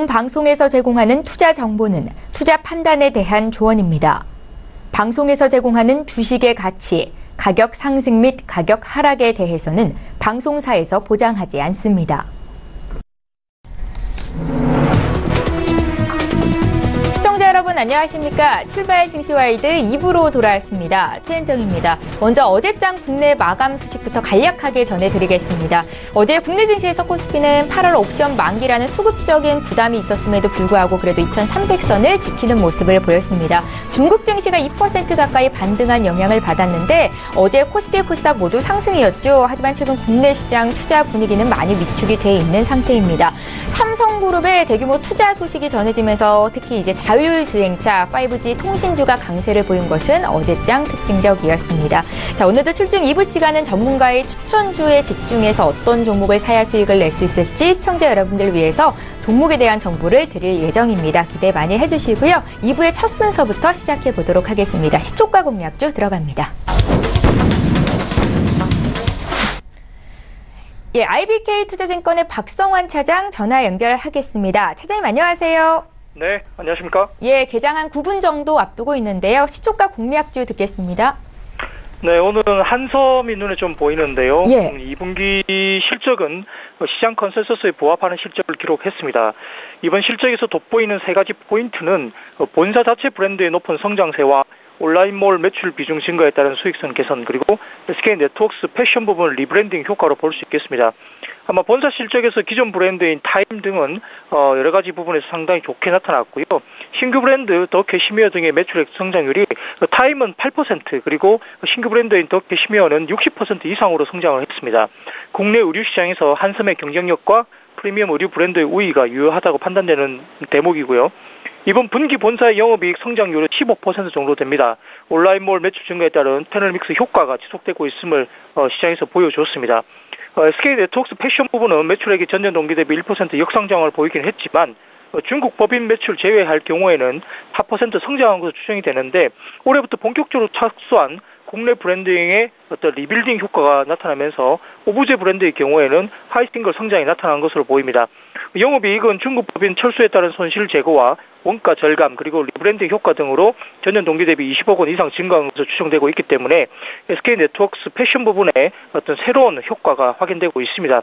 방송에서 제공하는 투자 정보는 투자 판단에 대한 조언입니다. 방송에서 제공하는 주식의 가치, 가격 상승 및 가격 하락에 대해서는 방송사에서 보장하지 않습니다. 시청자 여러분 안녕하십니까? 출발 증시와이드 2부로 돌아왔습니다. 최현정입니다. 먼저 어제장 국내 마감 소식부터 간략하게 전해드리겠습니다. 어제 국내 증시에서 코스피는 8월 옵션 만기라는 수급적인 부담이 있었음에도 불구하고 그래도 2300선을 지키는 모습을 보였습니다. 중국 증시가 2% 가까이 반등한 영향을 받았는데 어제 코스피, 코스닥 모두 상승이었죠. 하지만 최근 국내 시장 투자 분위기는 많이 위축이 돼 있는 상태입니다. 삼성그룹의 대규모 투자 소식이 전해지면서 특히 이제 자율주행차 5G 통신주가 강세를 보인 것은 어제장 특징적이었습니다. 자, 오늘도 출중 2부 시간은 전문가의 추천주에 집중해서 어떤 종목을 사야 수익을 낼 수 있을지 시청자 여러분들을 위해서 종목에 대한 정보를 드릴 예정입니다. 기대 많이 해주시고요. 2부의 첫 순서부터 시작해 보도록 하겠습니다. 시초가 공략주 들어갑니다. 예, IBK투자증권의 박성환 차장 전화 연결하겠습니다. 차장님 안녕하세요. 네, 안녕하십니까? 예, 개장 한 9분 정도 앞두고 있는데요. 시초가 공략주 듣겠습니다. 네, 오늘은 한섬이 눈에 좀 보이는데요. 예. 2분기 실적은 시장 컨센서스에 부합하는 실적을 기록했습니다. 이번 실적에서 돋보이는 세 가지 포인트는 본사 자체 브랜드의 높은 성장세와 온라인몰 매출 비중 증가에 따른 수익성 개선, 그리고 SK네트워크스 패션 부분 리브랜딩 효과로 볼 수 있겠습니다. 아마 본사 실적에서 기존 브랜드인 타임 등은 여러 가지 부분에서 상당히 좋게 나타났고요. 신규 브랜드 더 캐시미어 등의 매출액 성장률이 타임은 8%, 그리고 신규 브랜드인 더 캐시미어는 60% 이상으로 성장을 했습니다. 국내 의류 시장에서 한섬의 경쟁력과 프리미엄 의류 브랜드의 우위가 유효하다고 판단되는 대목이고요. 이번 분기 본사의 영업이익 성장률은 15% 정도 됩니다. 온라인몰 매출 증가에 따른 패널믹스 효과가 지속되고 있음을 시장에서 보여줬습니다. SK네트워크스 패션 부분은 매출액이 전년 동기 대비 1% 역성장을 보이긴 했지만 중국 법인 매출 제외할 경우에는 4% 성장한 것으로 추정이 되는데 올해부터 본격적으로 착수한 국내 브랜딩의 어떤 리빌딩 효과가 나타나면서 오브제 브랜드의 경우에는 하이싱글 성장이 나타난 것으로 보입니다. 영업이익은 중국 법인 철수에 따른 손실 제거와 원가 절감, 그리고 리브랜딩 효과 등으로 전년 동기 대비 20억 원 이상 증가한 것으로 추정되고 있기 때문에 SK네트워크스 패션 부분에 어떤 새로운 효과가 확인되고 있습니다.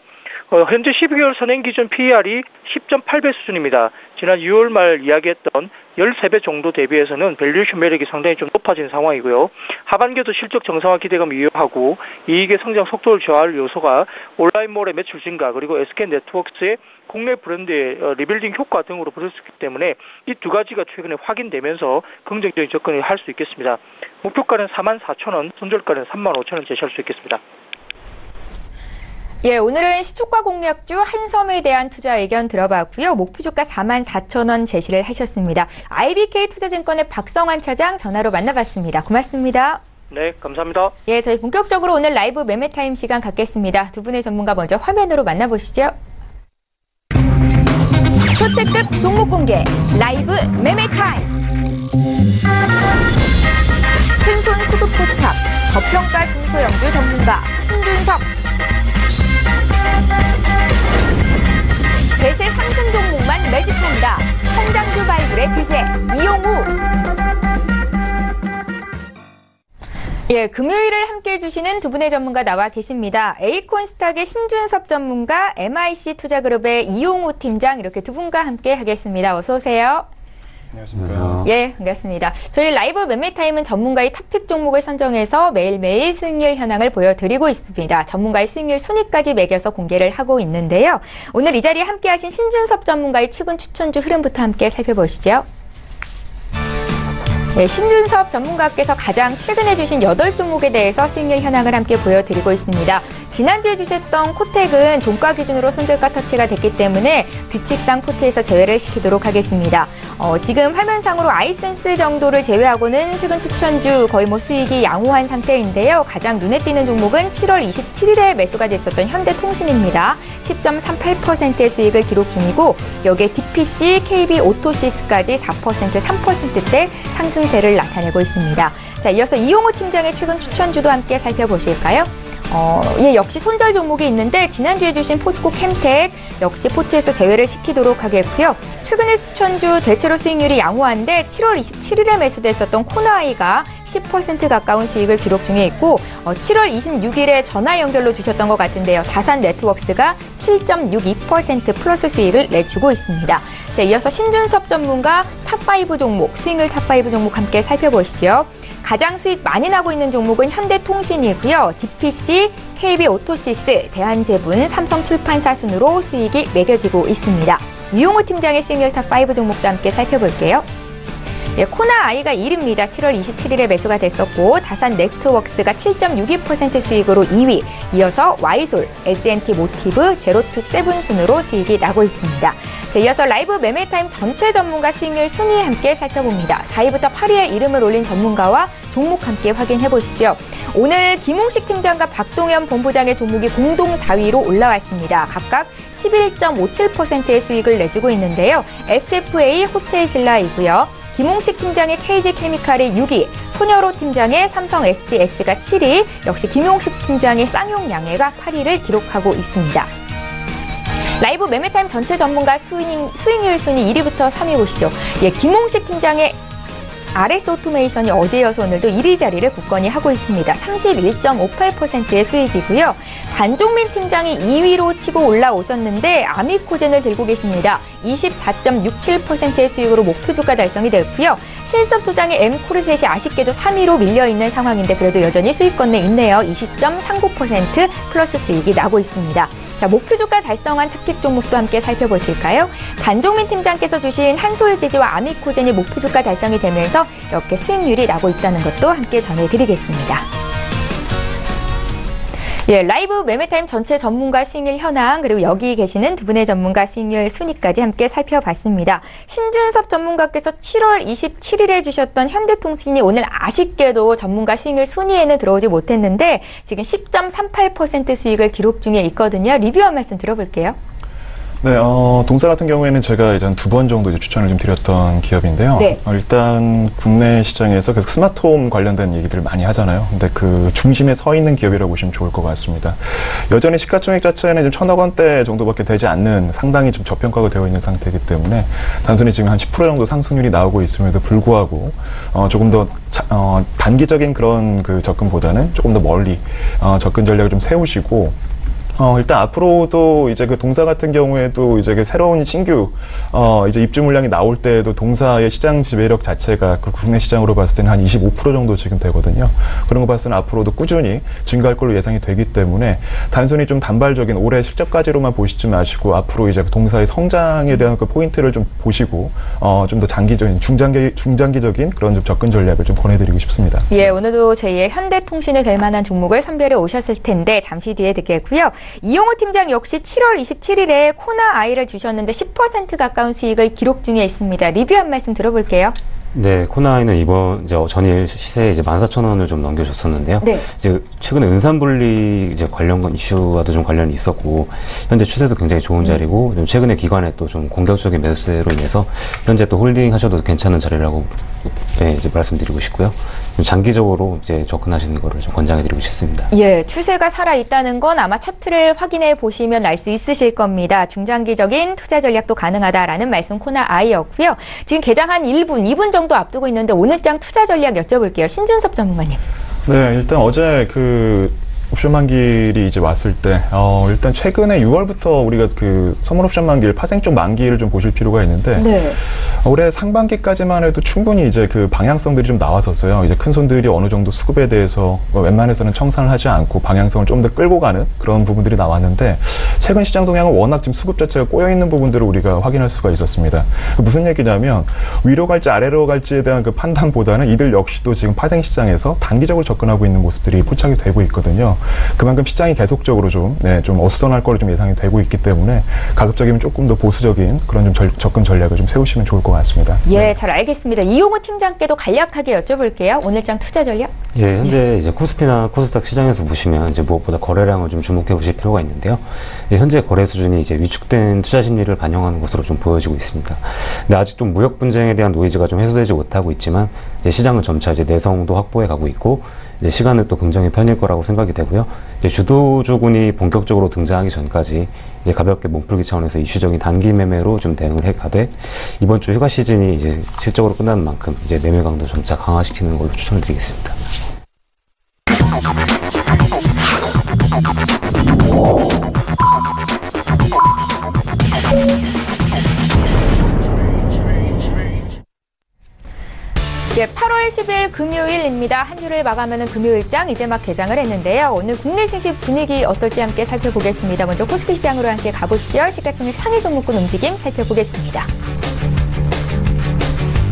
현재 12개월 선행 기준 PER이 10.8배 수준입니다. 지난 6월 말 이야기했던 13배 정도 대비해서는 밸류에이션 매력이 상당히 좀 높아진 상황이고요. 하반기에도 실적 정상화 기대감이 유효하고 이익의 성장 속도를 저하할 요소가 온라인몰의 매출 증가, 그리고 SK네트워크스의 국내 브랜드의 리빌딩 효과 등으로 볼 수 있기 때문에 이 두 가지가 최근에 확인되면서 긍정적인 접근을 할 수 있겠습니다. 목표가는 44,000원, 손절가는 35,000원 제시할 수 있겠습니다. 예, 오늘은 시초가 공략주 한섬에 대한 투자 의견 들어봤고요. 목표주가 44,000원 제시를 하셨습니다. IBK투자증권의 박성환 차장 전화로 만나봤습니다. 고맙습니다. 네, 감사합니다. 예, 저희 본격적으로 오늘 라이브 매매타임 시간 갖겠습니다. 두 분의 전문가 먼저 화면으로 만나보시죠. 초특급 종목 공개 라이브 매매타임. 큰손 수급 포착 저평가 중소형주 전문가 신준석. 대세 상승 종목만 매집한다. 성장주 발굴의 규제 이용우. 예, 금요일을 함께해 주시는 두 분의 전문가 나와 계십니다. 에이콘스탁의 신준섭 전문가, MIC 투자그룹의 이용우 팀장, 이렇게 두 분과 함께 하겠습니다. 어서 오세요. 안녕하십니까. 예, 반갑습니다. 저희 라이브 매매타임은 전문가의 탑픽 종목을 선정해서 매일매일 수익률 현황을 보여드리고 있습니다. 전문가의 수익률 순위까지 매겨서 공개를 하고 있는데요. 오늘 이 자리에 함께하신 신준섭 전문가의 최근 추천주 흐름부터 함께 살펴보시죠. 네, 신준섭 전문가께서 가장 최근에 주신 8종목에 대해서 수익률 현황을 함께 보여드리고 있습니다. 지난주에 주셨던 코텍은 종가 기준으로 손절가 터치가 됐기 때문에 규칙상 포트에서 제외를 시키도록 하겠습니다. 지금 화면상으로 아이센스 정도를 제외하고는 최근 추천주 거의 수익이 양호한 상태인데요. 가장 눈에 띄는 종목은 7월 27일에 매수가 됐었던 현대통신입니다. 10.38%의 수익을 기록 중이고 여기에 DPC, KB오토시스까지 4%, 3%대 상승세를 나타내고 있습니다. 자, 이어서 이용우 팀장의 최근 추천주도 함께 살펴보실까요? 역시 손절 종목이 있는데 지난주에 주신 포스코 캠텍 역시 포트에서 제외를 시키도록 하겠고요. 최근에 수천주 대체로 수익률이 양호한데 7월 27일에 매수됐었던 코나아이가 10% 가까운 수익을 기록 중에 있고 7월 26일에 전화 연결로 주셨던 것 같은데요. 다산 네트워크스가 7.62% 플러스 수익을 내주고 있습니다. 자, 이어서 신준섭 전문가 탑5 종목, 수익률 탑5 종목 함께 살펴보시죠. 가장 수익 많이 나고 있는 종목은 현대통신이고요. DPC, KB오토시스, 대한제분, 삼성출판사 순으로 수익이 매겨지고 있습니다. 유용호 팀장의 수익률 탑5 종목도 함께 살펴볼게요. 코나아이가 1위입니다. 7월 27일에 매수가 됐었고 다산 네트워크스가 7.62% 수익으로 2위, 이어서 와이솔, S&T 모티브, 제로투세븐 순으로 수익이 나고 있습니다. 자, 이어서 라이브 매매타임 전체 전문가 수익률 순위 함께 살펴봅니다. 4위부터 8위에 이름을 올린 전문가와 종목 함께 확인해 보시죠. 오늘 김홍식 팀장과 박동현 본부장의 종목이 공동 4위로 올라왔습니다. 각각 11.57%의 수익을 내주고 있는데요. SFA 호텔신라이고요. 김홍식 팀장의 KG케미칼이 6위, 손여로 팀장의 삼성 STS가 7위, 역시 김홍식 팀장의 쌍용양해가 8위를 기록하고 있습니다. 라이브 매매타임 전체 전문가 수익률 순위 1위부터 3위 보시죠. 김홍식 팀장의 RS 오토메이션이 어제여서 오늘도 1위 자리를 굳건히 하고 있습니다. 31.58%의 수익이고요. 반종민 팀장이 2위로 치고 올라오셨는데 아미코젠을 들고 계십니다. 24.67%의 수익으로 목표 주가 달성이 됐고요. 신섭 소장의 M코르셋이 아쉽게도 3위로 밀려있는 상황인데 그래도 여전히 수익권 내에 있네요. 20.39% 플러스 수익이 나고 있습니다. 자, 목표 주가 달성한 탑픽 종목도 함께 살펴보실까요? 반종민 팀장께서 주신 한솔지지와 아미코젠이 목표 주가 달성이 되면서 이렇게 수익률이 나고 있다는 것도 함께 전해드리겠습니다. 라이브 매매타임 전체 전문가 수익률 현황, 그리고 여기 계시는 두 분의 전문가 수익률 순위까지 함께 살펴봤습니다. 신준섭 전문가께서 7월 27일에 주셨던 현대통신이 오늘 아쉽게도 전문가 수익률 순위에는 들어오지 못했는데 지금 10.38% 수익을 기록 중에 있거든요. 리뷰 한 말씀 들어볼게요. 네, 동사 같은 경우에는 제가 이제 2번 정도 이제 추천을 좀 드렸던 기업인데요. 네. 일단 국내 시장에서 계속 스마트홈 관련된 얘기들을 많이 하잖아요. 근데 그 중심에 서 있는 기업이라고 보시면 좋을 것 같습니다. 여전히 시가총액 자체는 좀 1,000억 원대 정도밖에 되지 않는 상당히 좀 저평가가 되어 있는 상태이기 때문에 단순히 지금 한 10% 정도 상승률이 나오고 있음에도 불구하고 조금 더 단기적인 그런 그 접근보다는 조금 더 멀리 접근 전략을 좀 세우시고 일단 앞으로도 이제 그 동사 같은 경우에도 이제 그 새로운 신규 이제 입주 물량이 나올 때에도 동사의 시장 지배력 자체가 그 국내 시장으로 봤을 때는 한 25% 정도 지금 되거든요. 그런 거 봤을 때는 앞으로도 꾸준히 증가할 걸로 예상이 되기 때문에 단순히 좀 단발적인 올해 실적까지로만 보시지 마시고 앞으로 이제 동사의 성장에 대한 그 포인트를 좀 보시고 좀 더 장기적인 중장기적인 그런 좀 접근 전략을 좀 권해드리고 싶습니다. 오늘도 제2의 현대통신이 될 만한 종목을 선별해 오셨을 텐데 잠시 뒤에 듣겠고요. 이용호 팀장 역시 7월 27일에 코나아이를 주셨는데 10% 가까운 수익을 기록 중에 있습니다. 리뷰 한 말씀 들어볼게요. 네, 코나아이는 이번 전일 시세에 이제 14,000원을 좀 넘겨줬었는데요. 네. 이제 최근에 은산분리 이제 관련 이슈와도 좀 관련이 있었고 현재 추세도 굉장히 좋은 자리고 좀 최근에 기관에 또 좀 공격적인 매수세로 인해서 현재 또 홀딩 하셔도 괜찮은 자리라고 이제 말씀드리고 싶고요. 좀 장기적으로 이제 접근하시는 거를 좀 권장해드리고 싶습니다. 추세가 살아 있다는 건 아마 차트를 확인해 보시면 알 수 있으실 겁니다. 중장기적인 투자 전략도 가능하다라는 말씀 코나아이였고요. 지금 개장한 2분 정도 앞두고 있는데 오늘장 투자 전략 여쭤볼게요. 신준섭 전문가님. 네, 일단 어제 옵션 만기일이 이제 왔을 때, 일단 최근에 6월부터 우리가 그 선물 옵션 만기일, 파생 쪽 만기일을 좀 보실 필요가 있는데, 네. 올해 상반기까지만 해도 충분히 이제 그 방향성들이 좀 나왔었어요. 이제 큰 손들이 어느 정도 수급에 대해서 웬만해서는 청산을 하지 않고 방향성을 좀 더 끌고 가는 그런 부분들이 나왔는데, 최근 시장 동향은 워낙 지금 수급 자체가 꼬여있는 부분들을 우리가 확인할 수가 있었습니다. 무슨 얘기냐면, 위로 갈지 아래로 갈지에 대한 그 판단보다는 이들 역시도 지금 파생 시장에서 단기적으로 접근하고 있는 모습들이 포착이 되고 있거든요. 그만큼 시장이 계속적으로 좀 어수선할 거로 좀 예상이 되고 있기 때문에 가급적이면 조금 더 보수적인 그런 좀 접근 전략을 좀 세우시면 좋을 것 같습니다. 잘 알겠습니다. 이용호 팀장께도 간략하게 여쭤볼게요. 오늘장 투자 전략? 현재 이제 코스피나 코스닥 시장에서 보시면 이제 무엇보다 거래량을 좀 주목해 보실 필요가 있는데요. 현재 거래 수준이 이제 위축된 투자 심리를 반영하는 것으로 좀 보여지고 있습니다. 근데 아직 좀 무역 분쟁에 대한 노이즈가 좀 해소되지 못하고 있지만 이제 시장은 점차 이제 내성도 확보해 가고 있고 이제 시간은 또 긍정의 편일 거라고 생각이 되고요. 이제 주도주군이 본격적으로 등장하기 전까지 이제 가볍게 몸풀기 차원에서 이슈적인 단기 매매로 좀 대응을 해가되 이번 주 휴가 시즌이 이제 실적으로 끝나는 만큼 이제 매매 강도 점차 강화시키는 걸로 추천드리겠습니다. 예, 8월 10일 금요일입니다. 한 주를 마감하는 금요일장 이제 막 개장을 했는데요. 오늘 국내 증시 분위기 어떨지 함께 살펴보겠습니다. 먼저 코스피 시장으로 함께 가보시죠. 시가총액 상위 종목군 움직임 살펴보겠습니다.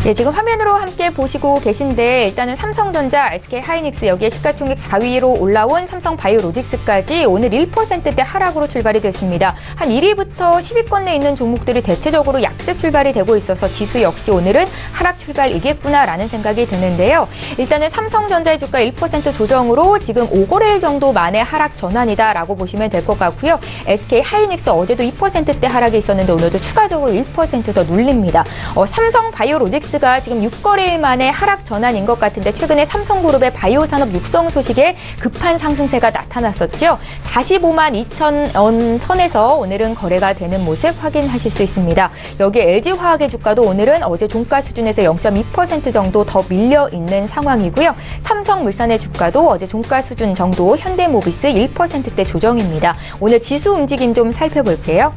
예, 지금 화면으로 함께 보시고 계신데 일단은 삼성전자, SK하이닉스 여기에 시가총액 4위로 올라온 삼성바이오로직스까지 오늘 1%대 하락으로 출발이 됐습니다. 한 1위부터 10위권 내에 있는 종목들이 대체적으로 약세 출발이 되고 있어서 지수 역시 오늘은 하락 출발이겠구나라는 생각이 드는데요. 일단은 삼성전자의 주가 1% 조정으로 지금 5거래일 정도 만에 하락 전환이다라고 보시면 될 것 같고요. SK하이닉스 어제도 2%대 하락이 있었는데 오늘도 추가적으로 1% 더 눌립니다. 삼성바이오로직스 가 지금 6거래일 만에 하락 전환인 것 같은데 최근에 삼성그룹의 바이오 산업 육성 소식에 급한 상승세가 나타났었죠. 45만 2천 원 선에서 오늘은 거래가 되는 모습 확인하실 수 있습니다. 여기에 LG화학의 주가도 오늘은 어제 종가 수준에서 0.2% 정도 더 밀려 있는 상황이고요. 삼성물산의 주가도 어제 종가 수준 정도, 현대모비스 1%대 조정입니다. 오늘 지수 움직임 좀 살펴볼게요.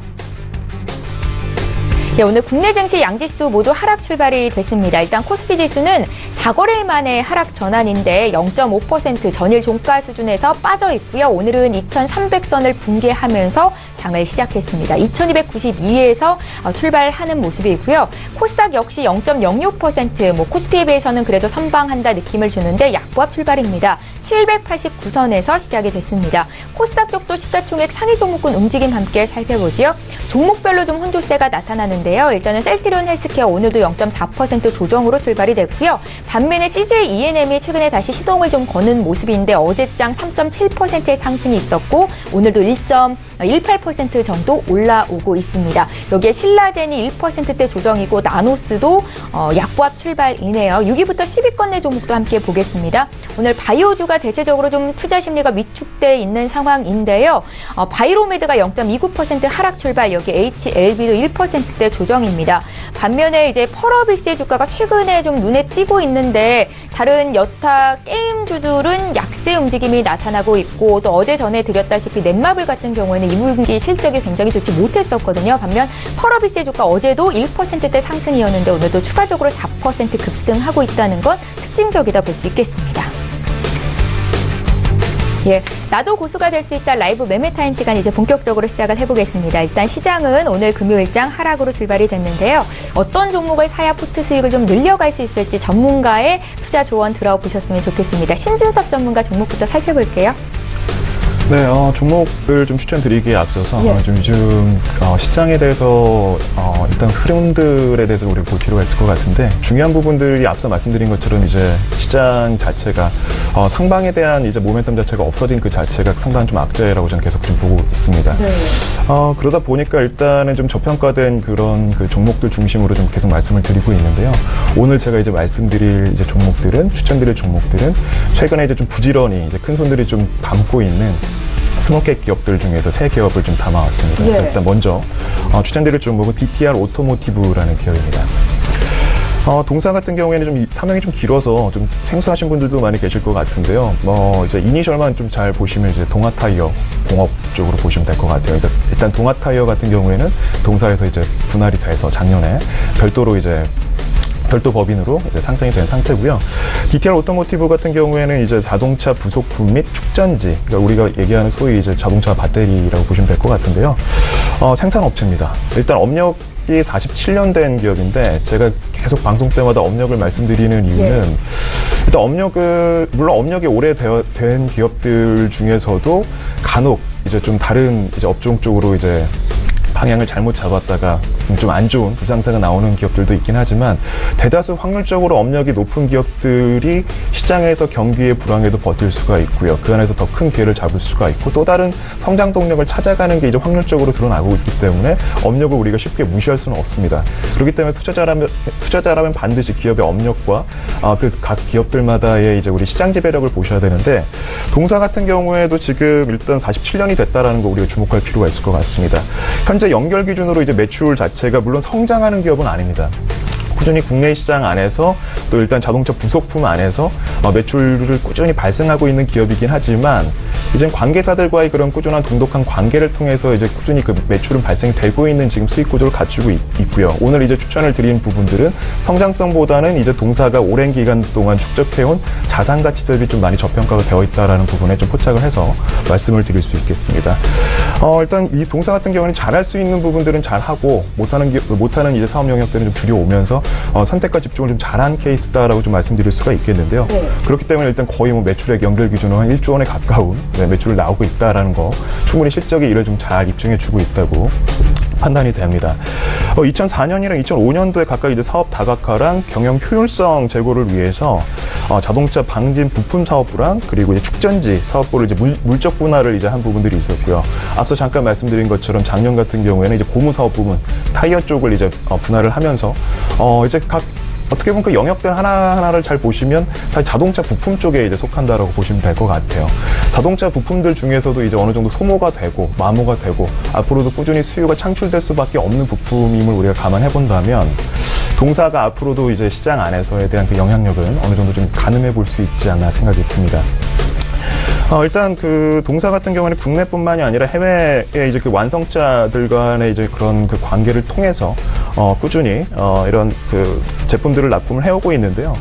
네, 오늘 국내 증시 양지수 모두 하락 출발이 됐습니다. 일단 코스피 지수는 4거래일 만에 하락 전환인데 0.5% 전일 종가 수준에서 빠져 있고요. 오늘은 2,300선을 붕괴하면서 장을 시작했습니다. 2,292에서 출발하는 모습이고요. 코스닥 역시 0.06%, 코스피에 비해서는 그래도 선방한다 느낌을 주는데 약보합 출발입니다. 789선에서 시작이 됐습니다. 코스닥 쪽도 시가총액 상위 종목군 움직임 함께 살펴보지요. 종목별로 좀 혼조세가 나타나는데요. 일단은 셀트리온 헬스케어 오늘도 0.4% 조정으로 출발이 됐고요. 반면에 CJ E&M이 최근에 다시 시동을 좀 거는 모습인데 어제장 3.7%의 상승이 있었고 오늘도 1.18% 정도 올라오고 있습니다. 여기에 신라젠이 1%대 조정이고 나노스도 약보합 출발이네요. 6위부터 10위권 내 종목도 함께 보겠습니다. 오늘 바이오주가 대체적으로 좀 투자 심리가 위축돼 있는 상황인데요. 바이로메드가 0.29% 하락 출발, 여기 HLB도 1%대 조정입니다. 반면에 이제 펄어비스의 주가가 최근에 좀 눈에 띄고 있는데 다른 여타 게임주들은 약세 움직임이 나타나고 있고 또 어제 전해드렸다시피 넷마블 같은 경우에는 2분기 실적이 굉장히 좋지 못했었거든요. 반면 펄어비스의 주가 어제도 1%대 상승이었는데 오늘도 추가적으로 4% 급등하고 있다는 건 특징적이다 볼 수 있겠습니다. 예, 나도 고수가 될 수 있다 라이브 매매타임 시간 이제 본격적으로 시작을 해보겠습니다. 일단 시장은 오늘 금요일장 하락으로 출발이 됐는데요. 어떤 종목을 사야 푸트 수익을 좀 늘려갈 수 있을지 전문가의 투자 조언 들어보셨으면 좋겠습니다. 신준섭 전문가 종목부터 살펴볼게요. 네, 종목을 좀 추천드리기에 앞서서 좀 요즘 시장에 대해서 일단 흐름들에 대해서 우리가 볼 필요가 있을 것 같은데 중요한 부분들이 앞서 말씀드린 것처럼 이제 시장 자체가 상방에 대한 이제 모멘텀 자체가 없어진 그 자체가 상당히 좀 악재라고 저는 계속 좀 보고 있습니다. 네. 그러다 보니까 일단은 좀 저평가된 그런 그 종목들 중심으로 좀 계속 말씀을 드리고 있는데요. 오늘 제가 이제 말씀드릴 이제 종목들은 추천드릴 종목들은 최근에 이제 좀 부지런히 이제 큰 손들이 좀 담고 있는 스몰캡 기업들 중에서 3기업을 좀 담아왔습니다. 그래서 일단 먼저 추천드릴 종목은 DTR 오토모티브라는 기업입니다. 동사 같은 경우에는 좀 사명이 좀 길어서 좀 생소하신 분들도 많이 계실 것 같은데요. 이제 이니셜만 좀 잘 보시면 이제 동아타이어 공업 쪽으로 보시면 될 것 같아요. 일단 동아타이어 같은 경우에는 동사에서 이제 분할이 돼서 작년에 별도 법인으로 이제 상장이 된 상태고요. DTR 오토모티브 같은 경우에는 이제 자동차 부속품 및 축전지, 그러니까 우리가 얘기하는 소위 이제 자동차 배터리라고 보시면 될 것 같은데요. 생산업체입니다. 일단 업력이 47년 된 기업인데 제가 계속 방송 때마다 업력을 말씀드리는 이유는 일단 물론 업력이 오래된 기업들 중에서도 간혹 이제 좀 다른 이제 업종 쪽으로 이제 방향을 잘못 잡았다가 좀 안 좋은 부상사가 나오는 기업들도 있긴 하지만 대다수 확률적으로 업력이 높은 기업들이 시장에서 경기의 불황에도 버틸 수가 있고요. 그 안에서 더 큰 기회를 잡을 수가 있고 또 다른 성장 동력을 찾아가는 게 이제 확률적으로 드러나고 있기 때문에 업력을 우리가 쉽게 무시할 수는 없습니다. 그렇기 때문에 투자자라면 반드시 기업의 업력과 그 각 기업들마다의 이제 우리 시장 지배력을 보셔야 되는데 동사 같은 경우에도 지금 일단 47년이 됐다라는 거 우리가 주목할 필요가 있을 것 같습니다. 현재 연결 기준으로 이제 매출 자체가 물론 성장하는 기업은 아닙니다. 꾸준히 국내 시장 안에서 또 일단 자동차 부속품 안에서 매출을 꾸준히 발생하고 있는 기업이긴 하지만 이제 관계사들과의 그런 꾸준한 돈독한 관계를 통해서 이제 꾸준히 그 매출은 발생되고 있는 지금 수익 구조를 갖추고 있고요. 오늘 이제 추천을 드린 부분들은 성장성보다는 이제 동사가 오랜 기간 동안 축적해온 자산 가치 대비 좀 많이 저평가가 되어 있다라는 부분에 좀 포착을 해서 말씀을 드릴 수 있겠습니다. 일단 이 동사 같은 경우는 잘할 수 있는 부분들은 잘하고 못하는 이제 사업 영역들은 좀 줄여오면서 선택과 집중을 좀 잘한 케이스다라고 좀 말씀드릴 수가 있겠는데요. 그렇기 때문에 일단 거의 뭐 매출액 연결 기준으로 한 1조 원에 가까운 매출을 나오고 있다라는 거 충분히 실적이 이를 좀 잘 입증해주고 있다고 판단이 됩니다. 2004년이랑 2005년도에 각각 이제 사업 다각화랑 경영 효율성 제고를 위해서 자동차 방진 부품 사업부랑 그리고 이제 축전지 사업부를 이제 물적 분할을 이제 한 부분들이 있었고요. 앞서 잠깐 말씀드린 것처럼 작년 같은 경우에는 이제 고무 사업 부분 타이어 쪽을 이제 분할을 하면서 이제 각 어떻게 보면 그 영역들 하나하나를 잘 보시면 다 자동차 부품 쪽에 이제 속한다라고 보시면 될 것 같아요. 자동차 부품들 중에서도 이제 어느 정도 소모가 되고 마모가 되고 앞으로도 꾸준히 수요가 창출될 수밖에 없는 부품임을 우리가 감안해 본다면 동사가 앞으로도 이제 시장 안에서에 대한 그 영향력은 어느 정도 좀 가늠해 볼 수 있지 않나 생각이 듭니다. 일단 그 동사 같은 경우는 국내뿐만이 아니라 해외의 이제 그 완성차들 간의 이제 그런 그 관계를 통해서 꾸준히 이런 그 제품들을 납품을 해오고 있는데요.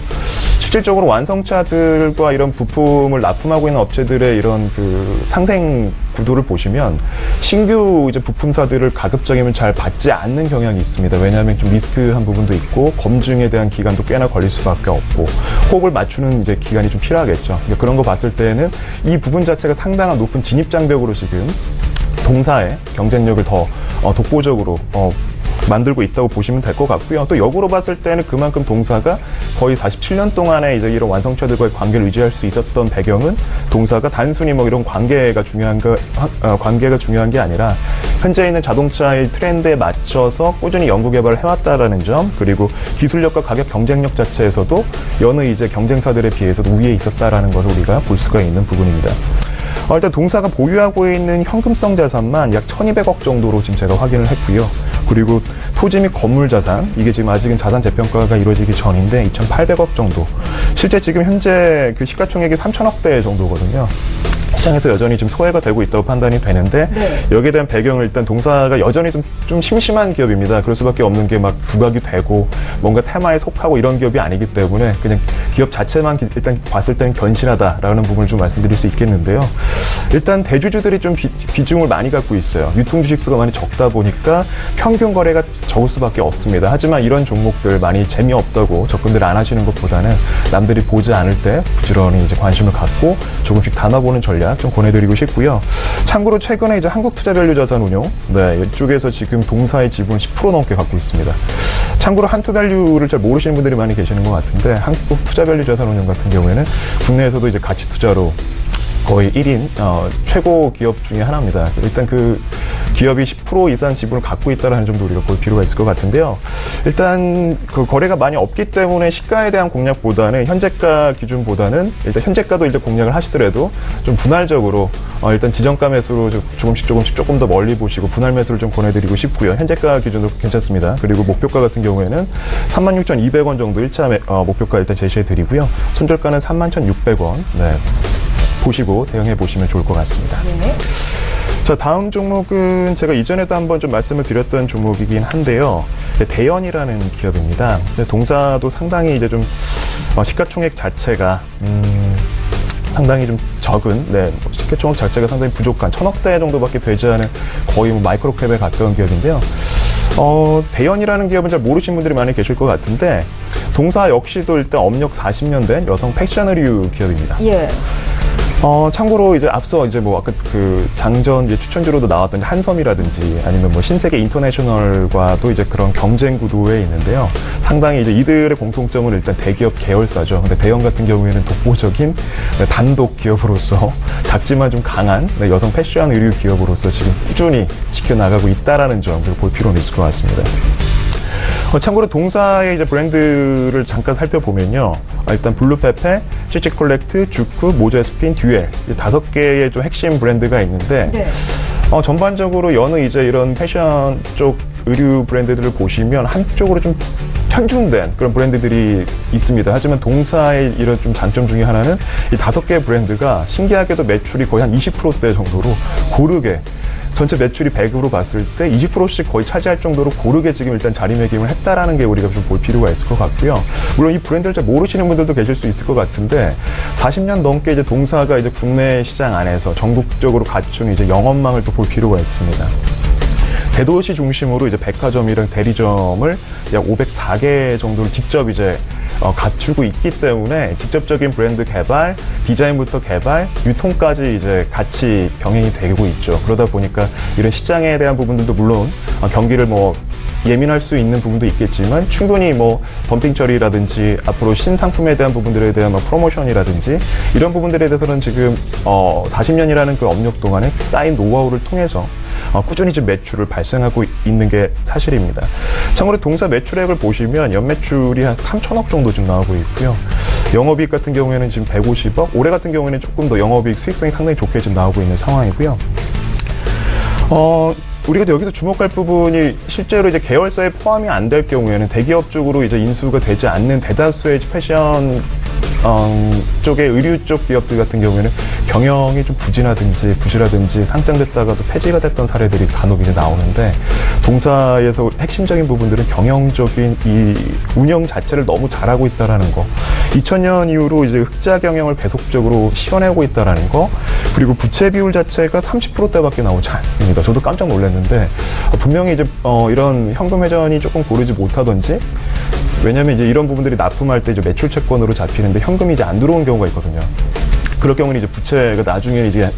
실질적으로 완성차들과 이런 부품을 납품하고 있는 업체들의 이런 그 상생 구도를 보시면 신규 이제 부품사들을 가급적이면 잘 받지 않는 경향이 있습니다. 왜냐하면 좀 리스크한 부분도 있고 검증에 대한 기간도 꽤나 걸릴 수밖에 없고 호흡을 맞추는 이제 기간이 좀 필요하겠죠. 그러니까 그런 거 봤을 때는 이 부분 자체가 상당한 높은 진입 장벽으로 지금 동사의 경쟁력을 더 독보적으로 만들고 있다고 보시면 될 것 같고요. 또 역으로 봤을 때는 그만큼 동사가 거의 47년 동안에 이제 이런 완성차들과의 관계를 유지할 수 있었던 배경은 동사가 단순히 뭐 이런 관계가 중요한 게 아니라 현재 있는 자동차의 트렌드에 맞춰서 꾸준히 연구 개발을 해왔다라는 점, 그리고 기술력과 가격 경쟁력 자체에서도 여느 이제 경쟁사들에 비해서도 우위에 있었다라는 것을 우리가 볼 수가 있는 부분입니다. 일단 동사가 보유하고 있는 현금성 자산만 약 1,200억 정도로 지금 제가 확인을 했고요. 그리고 토지 및 건물 자산, 이게 지금 아직은 자산 재평가가 이루어지기 전인데 2,800억 정도. 실제 지금 현재 그 시가총액이 3,000억대 정도거든요. 시장에서 여전히 지금 소외가 되고 있다고 판단이 되는데 여기에 대한 배경을 일단 동사가 여전히 좀 심심한 기업입니다. 그럴 수밖에 없는 게 막 부각이 되고 뭔가 테마에 속하고 이런 기업이 아니기 때문에 그냥 기업 자체만 일단 봤을 때는 견실하다라는 부분을 좀 말씀드릴 수 있겠는데요. 일단 대주주들이 좀 비중을 많이 갖고 있어요. 유통 주식수가 많이 적다 보니까 평균 거래가 적을 수밖에 없습니다. 하지만 이런 종목들 많이 재미없다고 접근들 안 하시는 것보다는 남들이 보지 않을 때 부지런히 이제 관심을 갖고 조금씩 담아보는 전략 좀 권해드리고 싶고요. 참고로 최근에 이제 한국투자밸류자산운용, 이쪽에서 지금 동사의 지분 10% 넘게 갖고 있습니다. 참고로 한투밸류를 잘 모르시는 분들이 많이 계시는 것 같은데 한국투자밸류자산운용 같은 경우에는 국내에서도 이제 가치 투자로 거의 1인 최고 기업 중에 하나입니다. 일단 그 기업이 10% 이상 지분을 갖고 있다는 점도 우리가 볼 필요가 있을 것 같은데요. 일단 그 거래가 많이 없기 때문에 시가에 대한 공략보다는 현재가 기준보다는 일단 현재가도 이제 공략을 하시더라도 좀 분할적으로 일단 지정가 매수로 조금 더 멀리 보시고 분할 매수를 좀 권해드리고 싶고요. 현재가 기준으로 괜찮습니다. 그리고 목표가 같은 경우에는 36,200원 정도 1차 목표가 일단 제시해드리고요. 손절가는 31,600원. 보시고 대응해 보시면 좋을 것 같습니다. 자, 다음 종목은 제가 이전에도 한번 좀 말씀을 드렸던 종목이긴 한데요. 대연이라는 기업입니다. 동사도 상당히 이제 좀 시가총액 자체가 상당히 좀 적은, 시가총액 자체가 상당히 부족한 1,000억대 정도밖에 되지 않은 거의 뭐 마이크로캡에 가까운 기업인데요. 대연이라는 기업은 잘 모르시는 분들이 많이 계실 것 같은데 동사 역시도 일단 업력 40년 된 여성 패션 의류 기업입니다. 참고로 이제 앞서 이제 뭐 아까 그 장전 이제 추천주로도 나왔던 한섬이라든지 아니면 뭐 신세계 인터내셔널과도 이제 그런 경쟁 구도에 있는데요. 상당히 이제 이들의 공통점은 일단 대기업 계열사죠. 근데 대형 같은 경우에는 독보적인 단독 기업으로서 작지만 좀 강한 여성 패션 의류 기업으로서 지금 꾸준히 지켜나가고 있다라는 점을 볼 필요는 있을 것 같습니다. 참고로 동사의 이제 브랜드를 잠깐 살펴보면요. 일단 블루페페, CC콜렉트, 주쿠, 모제스핀, 듀엘 이 5개의 좀 핵심 브랜드가 있는데 네. 전반적으로 여느 이제 이런 패션 쪽 의류 브랜드들을 보시면 한쪽으로 좀 편중된 그런 브랜드들이 있습니다. 하지만 동사의 이런 좀 장점 중에 하나는 이 5개의 브랜드가 신기하게도 매출이 거의 한 20%대 정도로 고르게 전체 매출이 100으로 봤을 때 20%씩 거의 차지할 정도로 고르게 지금 일단 자리매김을 했다라는 게 우리가 좀 볼 필요가 있을 것 같고요. 물론 이 브랜드를 잘 모르시는 분들도 계실 수 있을 것 같은데 40년 넘게 이제 동사가 이제 국내 시장 안에서 전국적으로 갖춘 이제 영업망을 또 볼 필요가 있습니다. 대도시 중심으로 이제 백화점이랑 대리점을 약 504개 정도를 직접 이제 갖추고 있기 때문에 직접적인 브랜드 개발, 디자인부터 개발, 유통까지 이제 같이 병행이 되고 있죠. 그러다 보니까 이런 시장에 대한 부분들도 물론 경기를 뭐 예민할 수 있는 부분도 있겠지만 충분히 뭐 덤핑 처리라든지 앞으로 신상품에 대한 부분들에 대한 뭐 프로모션이라든지 이런 부분들에 대해서는 지금 40년이라는 그 업력 동안에 쌓인 노하우를 통해서 꾸준히 지금 매출을 발생하고 있는 게 사실입니다. 참고로 동사 매출액을 보시면 연매출이 한 3천억 정도 지금 나오고 있고요. 영업이익 같은 경우에는 지금 150억, 올해 같은 경우에는 조금 더 영업이익 수익성이 상당히 좋게 지금 나오고 있는 상황이고요. 우리가 여기서 주목할 부분이 실제로 이제 계열사에 포함이 안 될 경우에는 대기업 쪽으로 이제 인수가 되지 않는 대다수의 패션 쪽의 의류 쪽 기업들 같은 경우에는 경영이 좀 부실하든지 상장됐다가도 폐지가 됐던 사례들이 간혹 이제 나오는데 동사에서 핵심적인 부분들은 경영적인 이 운영 자체를 너무 잘하고 있다라는 거, 2000년 이후로 이제 흑자 경영을 계속적으로 시현하고 있다라는 거, 그리고 부채 비율 자체가 30%대밖에 나오지 않습니다. 저도 깜짝 놀랐는데 분명히 이제 이런 현금 회전이 조금 고르지 못하든지, 왜냐하면 이제 이런 부분들이 납품할 때 이제 매출 채권으로 잡히는데 현금이 이제 안 들어온 경우가 있거든요. 그럴 경우는 이제 부채가 나중에 이제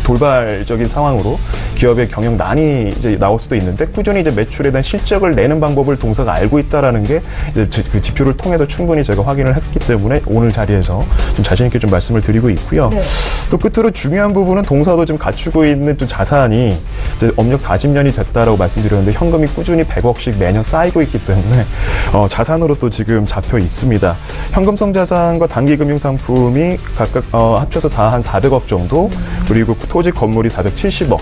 돌발적인 상황으로 기업의 경영난이 이제 나올 수도 있는데, 꾸준히 이제 매출에 대한 실적을 내는 방법을 동사가 알고 있다라는 게 이제 그 지표를 통해서 충분히 제가 확인을 했기 때문에 오늘 자리에서 좀 자신 있게 좀 말씀을 드리고 있고요. 네. 또 끝으로 중요한 부분은 동사도 지금 갖추고 있는 또 자산이 이제 업력 40년이 됐다라고 말씀드렸는데 현금이 꾸준히 100억씩 매년 쌓이고 있기 때문에 자산으로 또 지금 잡혀 있습니다. 현금성 자산과 단기 금융 상품이 각각 합쳐서 다 한 400억 정도, 그리고 토지 건물이 470억.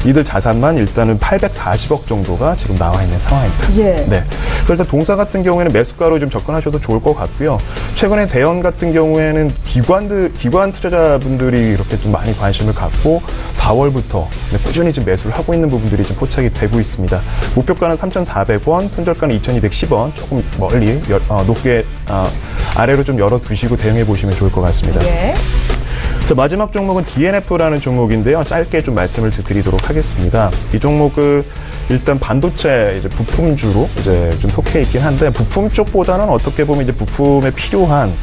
이들 자산만 일단은 840억 정도가 지금 나와 있는 상황입니다. 예. 네. 그래서 일단 동사 같은 경우에는 매수가로 좀 접근하셔도 좋을 것 같고요. 최근에 대연 같은 경우에는 기관 투자자분들이 이렇게 좀 많이 관심을 갖고 4월부터 꾸준히 지금 매수를 하고 있는 부분들이 지금 포착이 되고 있습니다. 목표가는 3,400원, 손절가는 2,210원, 조금 멀리 높게 아래로 좀 열어두시고 대응해 보시면 좋을 것 같습니다. 예. 자, 마지막 종목은 DNF라는 종목인데요. 짧게 좀 말씀을 드리도록 하겠습니다. 이 종목은 일단 반도체 이제 부품주로 이제 좀 속해 있긴 한데, 부품 쪽보다는 어떻게 보면 이제 부품에 필요한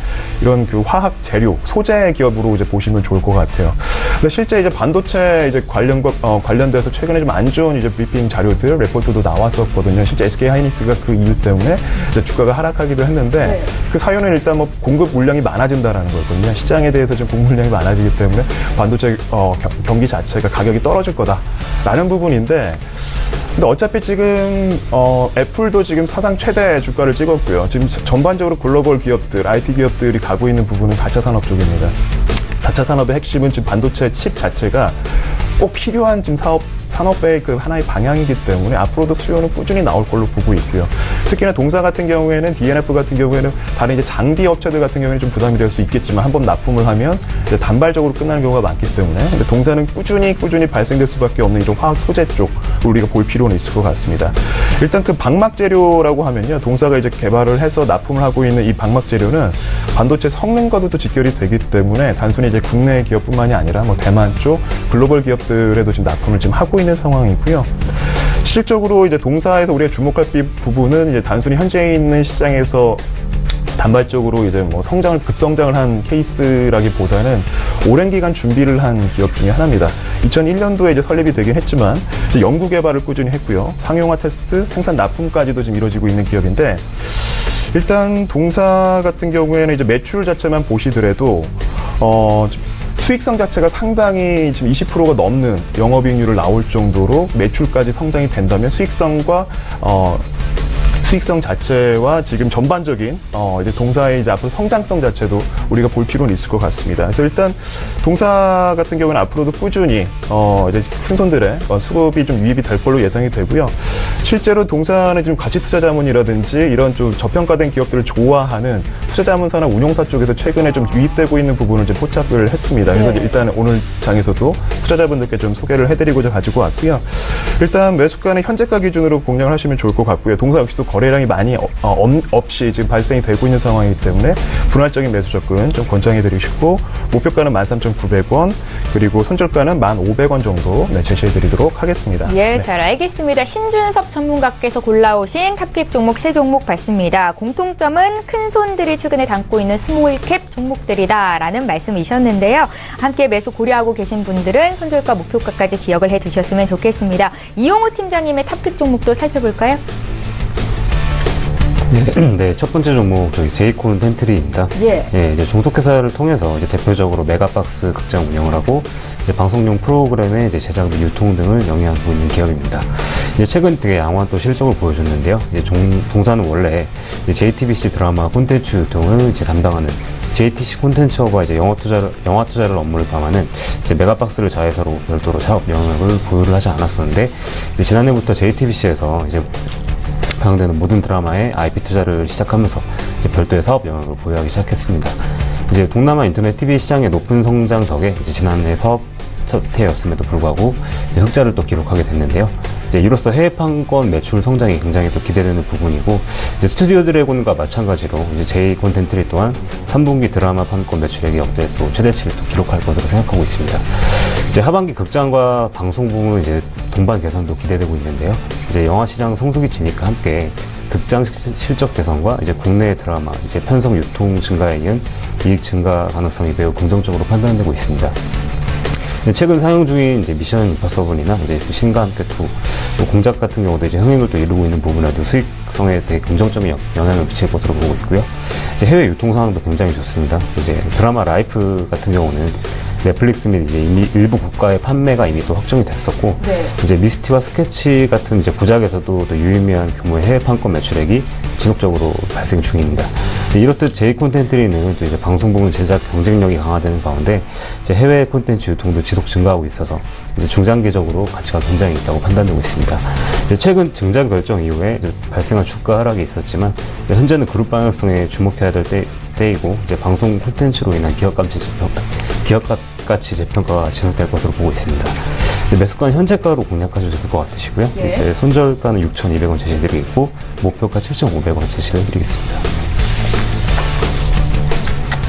이런 그 화학 재료, 소재 기업으로 이제 보시면 좋을 것 같아요. 근데 실제 이제 반도체 이제 관련돼서 최근에 좀 안 좋은 이제 브리핑 자료들, 레포트도 나왔었거든요. 실제 SK 하이닉스가 그 이유 때문에 이제 주가가 하락하기도 했는데, 네. 그 사유는 일단 뭐 공급 물량이 많아진다라는 거거든요. 시장에 대해서 지금 공급 물량이 많아지기 때문에 반도체 경기 자체가 가격이 떨어질 거다라는 부분인데, 근데 어차피 지금 애플도 지금 사상 최대 주가를 찍었고요. 지금 전반적으로 글로벌 기업들, IT 기업들이 가고 있는 부분은 4차 산업 쪽입니다. 4차 산업의 핵심은 지금 반도체 칩 자체가 꼭 필요한 지금 산업의 그 하나의 방향이기 때문에 앞으로도 수요는 꾸준히 나올 걸로 보고 있고요. 특히나 동사 같은 경우에는, DNF 같은 경우에는 다른 이제 장비 업체들 같은 경우에는 좀 부담이 될 수 있겠지만 한번 납품을 하면 이제 단발적으로 끝나는 경우가 많기 때문에, 근데 동사는 꾸준히 발생될 수밖에 없는 이런 화학 소재 쪽 우리가 볼 필요는 있을 것 같습니다. 일단 그 방막 재료라고 하면요, 동사가 이제 개발을 해서 납품을 하고 있는 이 방막 재료는 반도체 성능과도 또 직결이 되기 때문에 단순히 이제 국내 기업뿐만이 아니라 뭐 대만 쪽 글로벌 기업들에도 지금 납품을 지금 하고 있는 상황이고요. 실질적으로 이제 동사에서 우리가 주목할 부분은 이제 단순히 현재 있는 시장에서 단발적으로 이제 뭐 급성장을 한 케이스라기보다는 오랜 기간 준비를 한 기업 중에 하나입니다. 2001년도에 이제 설립이 되긴 했지만 이제 연구 개발을 꾸준히 했고요. 상용화 테스트, 생산 납품까지도 지금 이루어지고 있는 기업인데, 일단 동사 같은 경우에는 이제 매출 자체만 보시더라도 수익성 자체가 상당히 지금 20%가 넘는 영업이익률을 나올 정도로 매출까지 성장이 된다면 수익성 자체와 지금 전반적인 이제 동사의 이제 앞으로 성장성 자체도 우리가 볼 필요는 있을 것 같습니다. 그래서 일단 동사 같은 경우는 앞으로도 꾸준히 이제 큰손들의 수급이 좀 유입이 될 걸로 예상이 되고요. 실제로 동사는 지금 가치투자자문이라든지 이런 좀 저평가된 기업들을 좋아하는 투자자문사나 운용사 쪽에서 최근에 좀 유입되고 있는 부분을 좀 포착을 했습니다. 그래서 일단 오늘 장에서도 투자자분들께 좀 소개를 해드리고자 가지고 왔고요. 일단 매수가는 현재가 기준으로 공략을 하시면 좋을 것 같고요. 동사 역시도 거래량이 많이 없이 지금 발생이 되고 있는 상황이기 때문에 분할적인 매수 접근 좀 권장해드리고 싶고, 목표가는 13,900원, 그리고 손절가는 1,500원 정도 제시해드리도록 하겠습니다. 예, 잘 알겠습니다. 신준섭 전문가께서 골라오신 탑픽 종목 3종목 봤습니다. 공통점은 큰 손들이 최근에 담고 있는 스몰캡 종목들이다라는 말씀이셨는데요. 함께 매수 고려하고 계신 분들은 손절가, 목표가까지 기억을 해두셨으면 좋겠습니다. 이용호 팀장님의 탑픽 종목도 살펴볼까요? 네, 첫 번째 종목 저희 제이콘 텐트리입니다. 이제 종속회사를 통해서 이제 대표적으로 메가박스 극장 운영을 하고 이제 방송용 프로그램의 이제 제작 및 유통 등을 영위하고 있는 기업입니다. 이제 최근 되게 양호한 또 실적을 보여줬는데요. 이제 동사는 원래 이제 JTBC 드라마 콘텐츠 유통을 이제 담당하는 JTC 콘텐츠업과 이제 영화 투자를 업무를 감하는 이제 메가박스를 자회사로 별도로 사업 영역을 보유를 하지 않았었는데, 이제 지난해부터 JTBC에서 이제 방영되는 모든 드라마에 IP 투자를 시작하면서 이제 별도의 사업 영역을 보유하기 시작했습니다. 이제 동남아 인터넷 TV 시장의 높은 성장 덕에 이제 지난해 사업 첫 해였음에도 불구하고 이제 흑자를 또 기록하게 됐는데요. 이제 이로써 해외 판권 매출 성장이 굉장히 또 기대되는 부분이고, 이제 스튜디오 드래곤과 마찬가지로 이제 제이 콘텐트리 또한 3분기 드라마 판권 매출액이 역대 또 최대치를 또 기록할 것으로 생각하고 있습니다. 이제 하반기 극장과 방송 부문 이제 동반 개선도 기대되고 있는데요. 이제 영화 시장 성수기 지니까 함께 극장 실적 개선과 이제 국내 드라마 이제 편성 유통 증가에 이은 이익 증가 가능성이 매우 긍정적으로 판단되고 있습니다. 최근 상영 중인 이제 미션 임파서블이나 이제 신과 함께 2, 또 공작 같은 경우도 이제 흥행을 또 이루고 있는 부분에도 수익성에 되게 긍정적인 영향을 미칠 것으로 보고 있고요. 이제 해외 유통 상황도 굉장히 좋습니다. 이제 드라마 라이프 같은 경우는 넷플릭스 및 이제 이미 일부 국가의 판매가 이미 또 확정이 됐었고, 이제 미스티와 스케치 같은 이제 부작에서도 또 유의미한 규모의 해외 판권 매출액이 지속적으로 발생 중입니다. 이렇듯 제이 콘텐츠리는 또 이제 방송 부문 제작 경쟁력이 강화되는 가운데 이제 해외 콘텐츠 유통도 지속 증가하고 있어서 이제 중장기적으로 가치가 굉장히 있다고 판단되고 있습니다. 이제 최근 증장 결정 이후에 이제 발생한 주가 하락이 있었지만 현재는 그룹 방향성에 주목해야 될 때이고, 이제 방송 콘텐츠로 인한 기업 가치 재평가가 지속될 것으로 보고 있습니다. 매수가는 현재가로 공략하셔도 될 것 같으시고요. 이제 손절가는 6,200원 제시해드리고 목표가 7,500원 제시해드리겠습니다.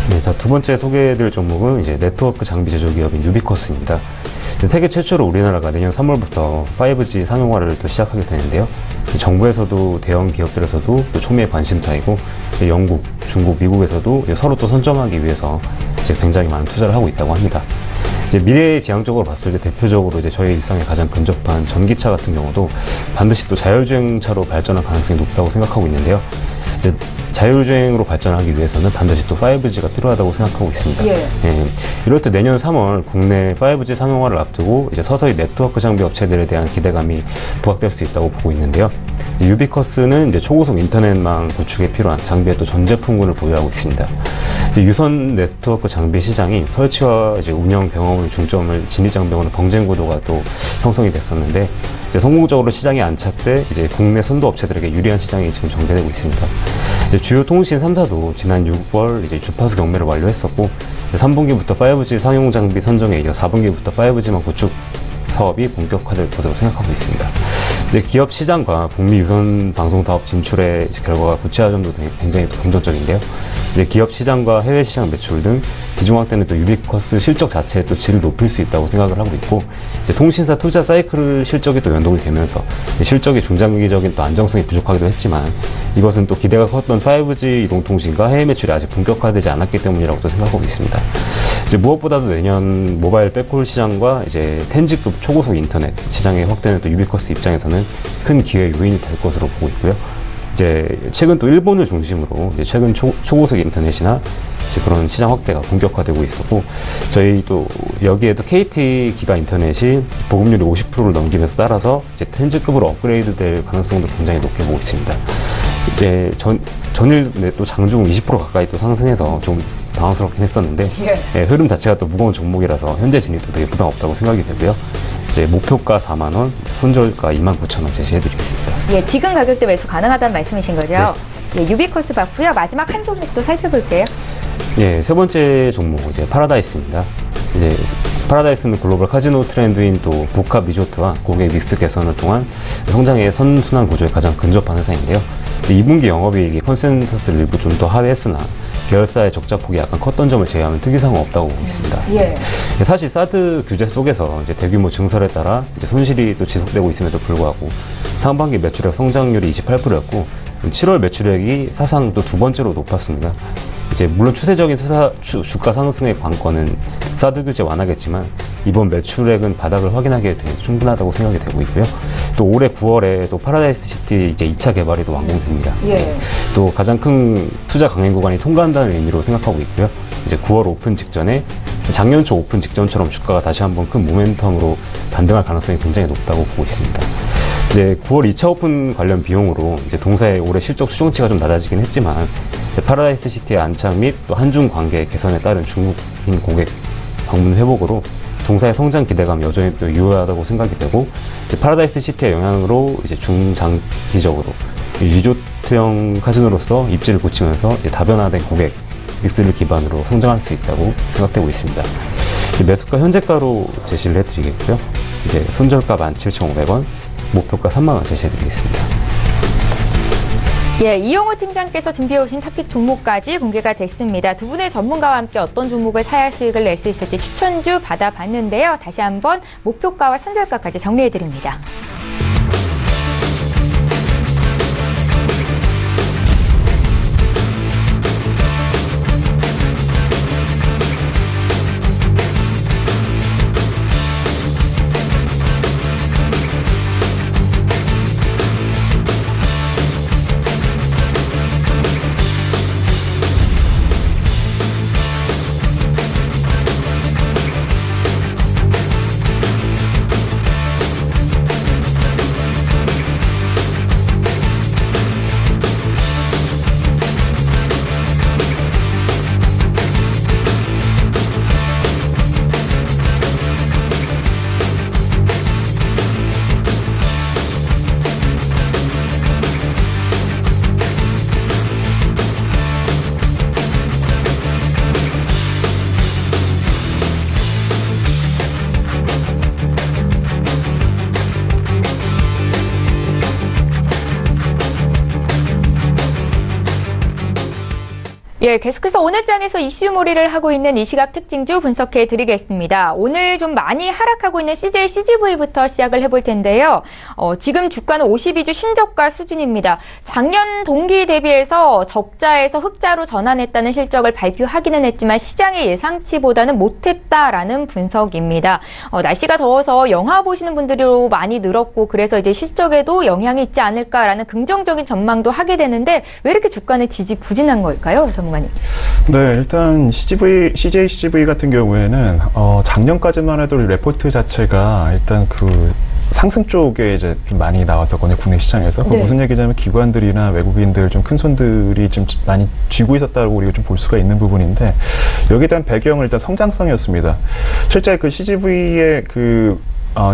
네, 자, 두 번째 소개해드릴 종목은 이제 네트워크 장비 제조 기업인 유비쿼스입니다. 세계 최초로 우리나라가 내년 3월부터 5G 상용화를 또 시작하게 되는데요. 정부에서도 대형 기업들에서도 또 초미의 관심사이고, 영국, 중국, 미국에서도 서로 또 선점하기 위해서 이제 굉장히 많은 투자를 하고 있다고 합니다. 이제 미래 지향적으로 봤을 때 대표적으로 이제 저희 일상에 가장 근접한 전기차 같은 경우도 반드시 또 자율주행차로 발전할 가능성이 높다고 생각하고 있는데요. 이제 자율주행으로 발전하기 위해서는 반드시 또 5G가 필요하다고 생각하고 있습니다. 이럴 때 내년 3월 국내 5G 상용화를 앞두고 이제 서서히 네트워크 장비 업체들에 대한 기대감이 부각될 수 있다고 보고 있는데요. 유비쿼스는 이제 초고속 인터넷망 구축에 필요한 장비의 또 전 제품군을 보유하고 있습니다. 이제 유선 네트워크 장비 시장이 설치와 이제 운영 경험을 중점을 진입장벽으로 경쟁 구도가 또 형성이 됐었는데, 이제 성공적으로 시장에 안착돼 이제 국내 선도 업체들에게 유리한 시장이 지금 전개되고 있습니다. 이제 주요 통신 3사도 지난 6월 이제 주파수 경매를 완료했었고, 3분기부터 5G 상용 장비 선정에 이어 4분기부터 5G망 구축 사업이 본격화될 것으로 생각하고 있습니다. 이제 기업 시장과 북미 유선 방송 사업 진출의 결과가 구체화점도 굉장히 긍정적인데요. 이제 기업 시장과 해외 시장 매출 등 비중 확대는 또 유비쿼스 실적 자체의 또 질을 높일 수 있다고 생각을 하고 있고, 이제 통신사 투자 사이클 실적이 또 연동이 되면서 실적이 중장기적인 또 안정성이 부족하기도 했지만, 이것은 또 기대가 컸던 5G 이동통신과 해외 매출이 아직 본격화되지 않았기 때문이라고 또 생각하고 있습니다. 이제 무엇보다도 내년 모바일 백홀 시장과 이제 10G급 초고속 인터넷 시장의 확대는 또 유비쿼스 입장에서는 큰 기회 요인이 될 것으로 보고 있고요. 이제 최근 또 일본을 중심으로 이제 최근 초고속 인터넷이나 이제 그런 시장 확대가 본격화되고 있었고, 저희 또 여기에도 KT 기가 인터넷이 보급률이 50%를 넘기면서 따라서 이제 10G급으로 업그레이드 될 가능성도 굉장히 높게 보고 있습니다. 이제 전일 또 장중 20% 가까이 또 상승해서 좀 당황스럽긴 했었는데, 예, 흐름 자체가 또 무거운 종목이라서 현재 진입도 되게 부담 없다고 생각이 되고요. 이제 목표가 4만 원, 손절가 29,000원 제시해드리겠습니다. 예, 지금 가격대 매수 가능하다는 말씀이신 거죠? 네. 예, 유비쿼스 봤고요. 마지막 한 종목도 살펴볼게요. 예, 세 번째 종목 이제 파라다이스입니다. 이제 파라다이스는 글로벌 카지노 트렌드인 또 복합 리조트와 고객 믹스 개선을 통한 성장의 선순환 구조에 가장 근접한 회사인데요. 2분기 영업이익이 컨센서스를 일부 좀 더 하회했으나 계열사의 적자폭이 약간 컸던 점을 제외하면 특이사항은 없다고 보고 있습니다. 예. 사실 사드 규제 속에서 이제 대규모 증설에 따라 이제 손실이 또 지속되고 있음에도 불구하고 상반기 매출액 성장률이 28%였고 7월 매출액이 사상 또 두 번째로 높았습니다. 이제 물론 추세적인 주가 상승의 관건은 사드 규제 완화겠지만 이번 매출액은 바닥을 확인하기에 되게 충분하다고 생각이 되고 있고요. 또 올해 9월에 또 파라다이스 시티 이제 2차 개발이 또 완공됩니다. 예. 또 가장 큰 투자 강행 구간이 통과한다는 의미로 생각하고 있고요. 이제 9월 오픈 직전에 작년 초 오픈 직전처럼 주가가 다시 한번 큰 모멘텀으로 반등할 가능성이 굉장히 높다고 보고 있습니다. 이제 9월 2차 오픈 관련 비용으로 이제 동사의 올해 실적 추정치가 좀 낮아지긴 했지만 파라다이스 시티의 안착 및 또 한중 관계 개선에 따른 중국인 고객 방문 회복으로 동사의 성장 기대감이 여전히 또 유효하다고 생각이 되고 파라다이스 시티의 영향으로 이제 중장기적으로 리조트형 카지노로서 입지를 굳히면서 다변화된 고객 믹스를 기반으로 성장할 수 있다고 생각되고 있습니다. 매수가 현재가로 제시를 해드리겠고요. 이제 손절가 17,500원, 목표가 3만 원 제시해드리겠습니다. 예, 이용호 팀장께서 준비해오신 탑픽 종목까지 공개가 됐습니다. 두 분의 전문가와 함께 어떤 종목을 사야 수익을 낼 수 있을지 추천주 받아봤는데요. 다시 한번 목표가와 손절가까지 정리해드립니다. 예, 계속해서 오늘 장에서 이슈몰이를 하고 있는 이 시각 특징주 분석해 드리겠습니다. 오늘 좀 많이 하락하고 있는 CJ, CGV부터 시작을 해볼 텐데요. 지금 주가는 52주 신저가 수준입니다. 작년 동기 대비해서 적자에서 흑자로 전환했다는 실적을 발표하기는 했지만 시장의 예상치보다는 못했다라는 분석입니다. 날씨가 더워서 영화 보시는 분들이 많이 늘었고 그래서 이제 실적에도 영향이 있지 않을까라는 긍정적인 전망도 하게 되는데 왜 이렇게 주가는 지지부진한 걸까요, 전문가님? 네, 일단 CJ, CGV 같은 경우에는 작년까지만 해도 레포트 자체가 일단 그 상승 쪽에 이제 좀 많이 나왔었거든요, 국내 시장에서. 네. 무슨 얘기냐면 기관들이나 외국인들 좀 큰 손들이 좀 많이 쥐고 있었다고 우리가 좀 볼 수가 있는 부분인데 여기에 대한 배경은 일단 성장성이었습니다. 실제 그 CGV의 그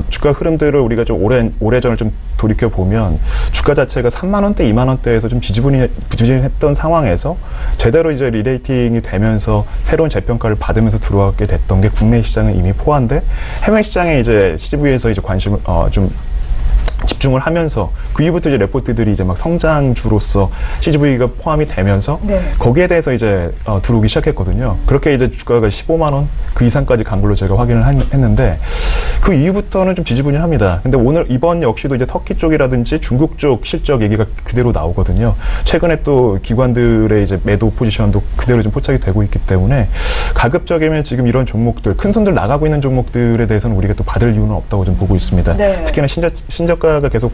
주가 흐름들을 우리가 좀 오래전을 좀 돌이켜보면 주가 자체가 3만원대, 2만원대에서 좀 부진했던 상황에서 제대로 이제 리레이팅이 되면서 새로운 재평가를 받으면서 들어왔게 됐던 게 국내 시장은 이미 포함돼 해외 시장에 이제 CGV에서 이제 관심을 좀 집중을 하면서 그 이후부터 이제 레포트들이 이제 막 성장주로서 CGV가 포함이 되면서 거기에 대해서 이제 들어오기 시작했거든요. 그렇게 이제 주가가 15만 원 그 이상까지 간 걸로 제가 확인을 했는데 그 이후부터는 좀 지지부진합니다. 근데 이번 역시도 이제 터키 쪽이라든지 중국 쪽 실적 얘기가 그대로 나오거든요. 최근에 또 기관들의 이제 매도 포지션도 그대로 좀 포착이 되고 있기 때문에 가급적이면 지금 이런 종목들 큰 손들 나가고 있는 종목들에 대해서는 우리가 또 받을 이유는 없다고 좀 보고 있습니다. 특히나 신저가가 계속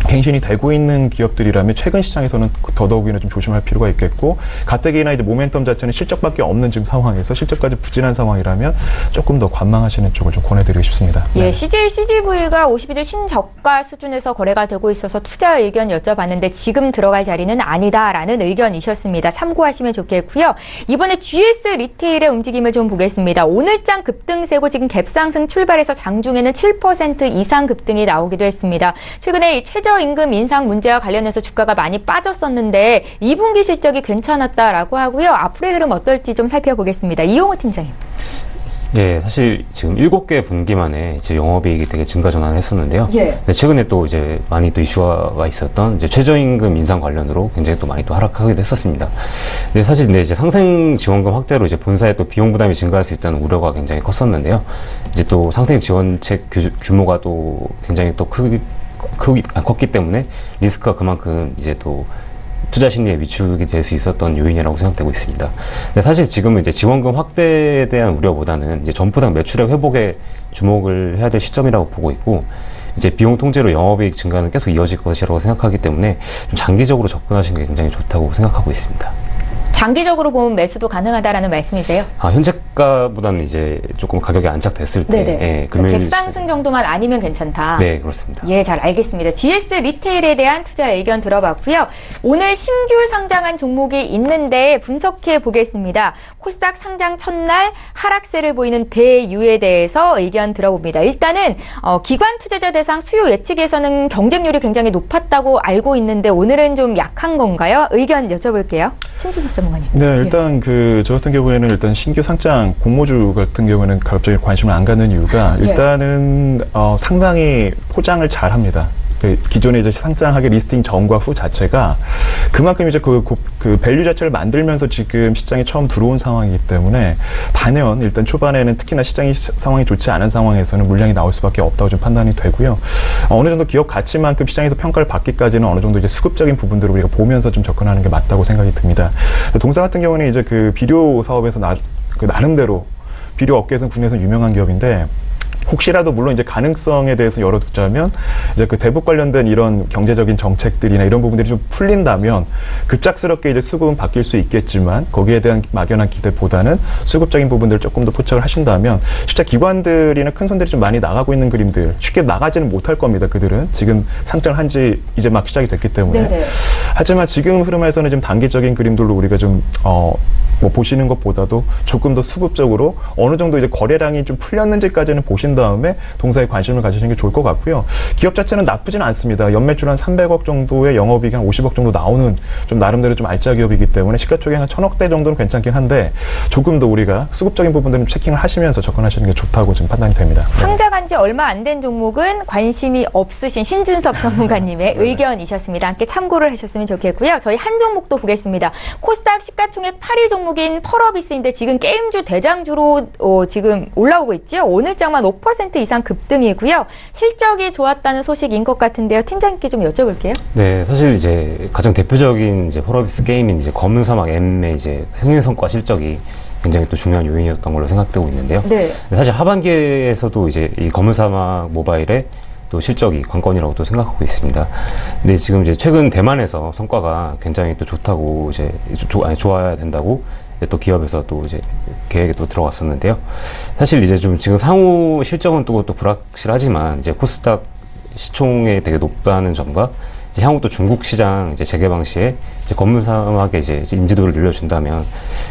갱신이 되고 있는 기업들이라면 최근 시장에서는 더더욱이나 좀 조심할 필요가 있겠고, 가뜩이나 이제 모멘텀 자체는 실적밖에 없는 지금 상황에서 실적까지 부진한 상황이라면 조금 더 관망하시는 쪽을 좀 권해드리고 싶습니다. 예, CJ CGV가 52주 신저가 수준에서 거래가 되고 있어서 투자 의견 여쭤봤는데 지금 들어갈 자리는 아니다라는 의견이셨습니다. 참고하시면 좋겠고요. 이번에 GS 리테일의 움직임을 좀 보겠습니다. 오늘장 급등세고 지금 갭상승 출발해서 장중에는 7% 이상 급등이 나오기도 했습니다. 최근에 이 최저임금 인상 문제와 관련해서 주가가 많이 빠졌었는데 2분기 실적이 괜찮았다라고 하고요. 앞으로의 흐름 어떨지 좀 살펴보겠습니다. 이용호 팀장님. 예, 사실 지금 7개 분기 만에 이제 영업이익이 되게 증가 전환을 했었는데요. 근데 최근에 또 이제 많이 또 이슈화가 있었던 이제 최저임금 인상 관련으로 굉장히 또 많이 또 하락하기도 했었습니다. 근데 사실 이제 상생 지원금 확대로 이제 본사의 또 비용 부담이 증가할 수 있다는 우려가 굉장히 컸었는데요. 이제 또 상생 지원책 규모가 또 굉장히 또 컸기 때문에 리스크가 그만큼 이제 또 투자 심리에 위축이 될 수 있었던 요인이라고 생각되고 있습니다. 근데 사실 지금은 이제 지원금 확대에 대한 우려보다는 이제 점포당 매출액 회복에 주목을 해야 될 시점이라고 보고 있고, 이제 비용 통제로 영업이익 증가는 계속 이어질 것이라고 생각하기 때문에 좀 장기적으로 접근하시는 게 굉장히 좋다고 생각하고 있습니다. 장기적으로 보면 매수도 가능하다라는 말씀이세요? 현재가보다는 이제 조금 가격이 안착됐을 때, 예, 금요일 갭상승 정도만 아니면 괜찮다. 네, 그렇습니다. 예, 잘 알겠습니다. GS 리테일에 대한 투자 의견 들어봤고요. 오늘 신규 상장한 종목이 있는데 분석해 보겠습니다. 코스닥 상장 첫날 하락세를 보이는 대유에 대해서 의견 들어봅니다. 일단은 기관 투자자 대상 수요 예측에서는 경쟁률이 굉장히 높았다고 알고 있는데 오늘은 좀 약한 건가요? 의견 여쭤볼게요. 신진석 전문가님. 네, 일단 저 같은 경우에는 일단 신규 상장 공모주 같은 경우에는 갑자기 관심을 안 갖는 이유가 일단은 상당히 포장을 잘 합니다. 기존에 이제 상장하게 리스팅 전과 후 자체가 그만큼 이제 그 밸류 자체를 만들면서 지금 시장에 처음 들어온 상황이기 때문에 단연 일단 초반에는 특히나 상황이 좋지 않은 상황에서는 물량이 나올 수밖에 없다고 좀 판단이 되고요. 어느 정도 기업 가치만큼 시장에서 평가를 받기까지는 어느 정도 이제 수급적인 부분들을 우리가 보면서 좀 접근하는 게 맞다고 생각이 듭니다. 동사 같은 경우는 이제 그 비료 사업에서 나름대로 비료 업계에서는 국내에서 유명한 기업인데, 혹시라도 물론 이제 가능성에 대해서 열어두자면 이제 그 대북 관련된 이런 경제적인 정책들이나 이런 부분들이 좀 풀린다면 급작스럽게 이제 수급은 바뀔 수 있겠지만 거기에 대한 막연한 기대보다는 수급적인 부분들을 조금 더 포착을 하신다면 실제 기관들이나 큰 손들이 좀 많이 나가고 있는 그림들 쉽게 나가지는 못할 겁니다. 그들은 지금 상장을 한 지 이제 막 시작이 됐기 때문에. 하지만 지금 흐름에서는 좀 단기적인 그림들로 우리가 좀 보시는 것보다도 조금 더 수급적으로 어느 정도 이제 거래량이 좀 풀렸는지까지는 보신 다음에 동사에 관심을 가지시는 게 좋을 것 같고요. 기업 자체는 나쁘진 않습니다. 연매출 한 300억 정도의 영업이익이 한 50억 정도 나오는 좀 나름대로 좀 알짜 기업이기 때문에 시가총액 한 1000억대 정도는 괜찮긴 한데 조금 더 우리가 수급적인 부분들은 체킹을 하시면서 접근하시는 게 좋다고 지금 판단이 됩니다. 상장한 지 얼마 안 된 종목은 관심이 없으신 신준섭 전문가님의 의견이셨습니다. 함께 참고를 하셨으면 좋겠고요. 저희 한 종목도 보겠습니다. 코스닥 시가총액 8위 종목인 펄어비스인데 지금 게임주 대장주로 지금 올라오고 있죠. 오늘장만 5% 이상 급등이고요. 실적이 좋았다는 소식인 것 같은데요. 팀장님께 좀 여쭤볼게요. 네, 사실 이제 가장 대표적인 이제 펄어비스 게임인 이제 검은 사막 M의 이제 흥행성과 실적이 굉장히 또 중요한 요인이었던 걸로 생각되고 있는데요. 사실 하반기에서도 이제 이 검은 사막 모바일의 또 실적이 관건이라고 또 생각하고 있습니다. 근데 지금 이제 최근 대만에서 성과가 굉장히 또 좋다고 이제 좋아야 된다고 또 기업에서 또 이제 계획에 또 들어갔었는데요. 사실 이제 좀 지금 상호 실적은 또 불확실하지만 이제 코스닥 시총이 되게 높다는 점과 이제 향후 또 중국 시장 이제 재개방 시에 이제 검은 사막에 이제 인지도를 늘려준다면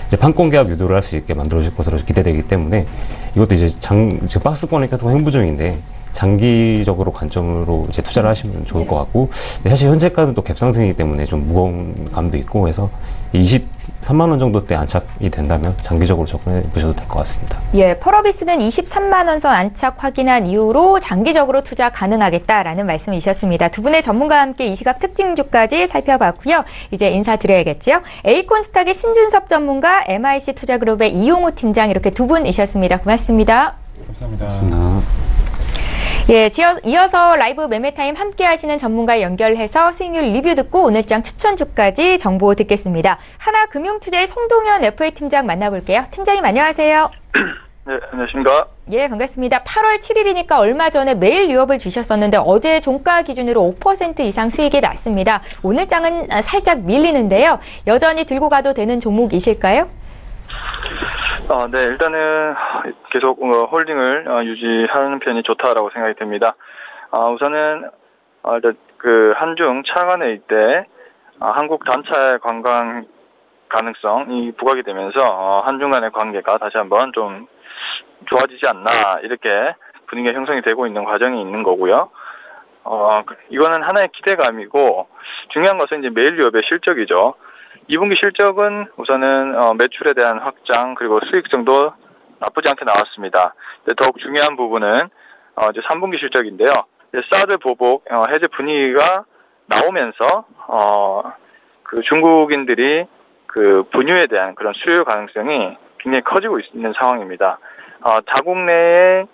이제 판권 계약 유도를 할 수 있게 만들어질 것으로 기대되기 때문에 이것도 이제 지금 박스권에 계속 행보 중인데 장기적으로 관점으로 이제 투자를 하시면 좋을 것 같고, 사실 현재가는 또 갭상승이기 때문에 좀 무거운 감도 있고 해서 23만 원 정도대 안착이 된다면 장기적으로 접근해 보셔도 될 것 같습니다. 예, 펄어비스는 23만 원선 안착 확인한 이후로 장기적으로 투자 가능하겠다라는 말씀이셨습니다. 두 분의 전문가와 함께 이 시각 특징주까지 살펴봤고요. 이제 인사드려야겠죠. 에이콘스탁의 신준섭 전문가, MIC 투자그룹의 이용우 팀장 이렇게 두 분이셨습니다. 고맙습니다. 감사합니다. 예, 이어서 라이브 매매타임 함께 하시는 전문가 연결해서 수익률 리뷰 듣고 오늘장 추천주까지 정보 듣겠습니다. 하나금융투자의 송동현 FA 팀장 만나볼게요. 팀장님 안녕하세요. 네, 안녕하십니까. 예, 반갑습니다. 8월 7일이니까 얼마 전에 매일 유업을 주셨었는데 어제 종가 기준으로 5% 이상 수익이 났습니다. 오늘 장은 살짝 밀리는데요. 여전히 들고 가도 되는 종목이실까요? 네, 일단은 계속 홀딩을 유지하는 편이 좋다라고 생각이 됩니다. 우선은 일단 그 한중 차관회의 때 한국 단체 관광 가능성이 부각이 되면서 한중 간의 관계가 다시 한번 좀 좋아지지 않나 이렇게 분위기가 형성이 되고 있는 과정이 있는 거고요. 이거는 하나의 기대감이고 중요한 것은 이제 매일 유업의 실적이죠. 2분기 실적은 우선은 매출에 대한 확장 그리고 수익성도 나쁘지 않게 나왔습니다. 더욱 중요한 부분은 이제 3분기 실적인데요. 사드 보복 해제 분위기가 나오면서 그 중국인들이 그 분유에 대한 그런 수요 가능성이 굉장히 커지고 있는 상황입니다. 자국 내에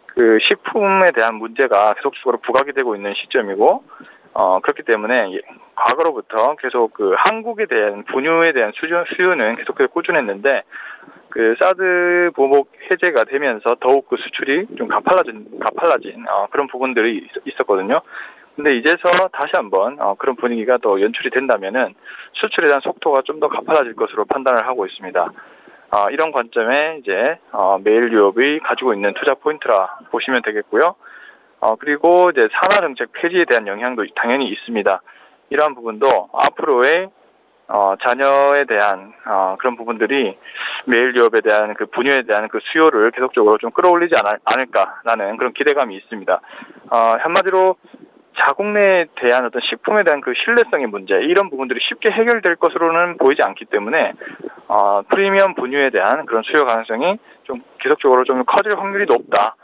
그 식품에 대한 문제가 계속적으로 부각이 되고 있는 시점이고 그렇기 때문에 과거로부터 계속 그 한국에 대한 분유에 대한 수요는 계속해서 꾸준했는데 그 사드 보복 해제가 되면서 더욱 그 수출이 좀 가팔라진 그런 부분들이 있었거든요. 근데 이제서 다시 한번 그런 분위기가 또 연출이 된다면은 수출에 대한 속도가 좀 더 가팔라질 것으로 판단을 하고 있습니다. 이런 관점에 이제 매일 유업이 가지고 있는 투자 포인트라 보시면 되겠고요. 그리고 이제 산화 정책 폐지에 대한 영향도 당연히 있습니다. 이러한 부분도 앞으로의 자녀에 대한 그런 부분들이 매일 유업에 대한 그 분유에 대한 그 수요를 계속적으로 좀 끌어올리지 않을까라는 그런 기대감이 있습니다. 한마디로 자국 내에 대한 어떤 식품에 대한 그 신뢰성의 문제 이런 부분들이 쉽게 해결될 것으로는 보이지 않기 때문에 프리미엄 분유에 대한 그런 수요 가능성이 좀 계속적으로 좀 커질 확률이 높다.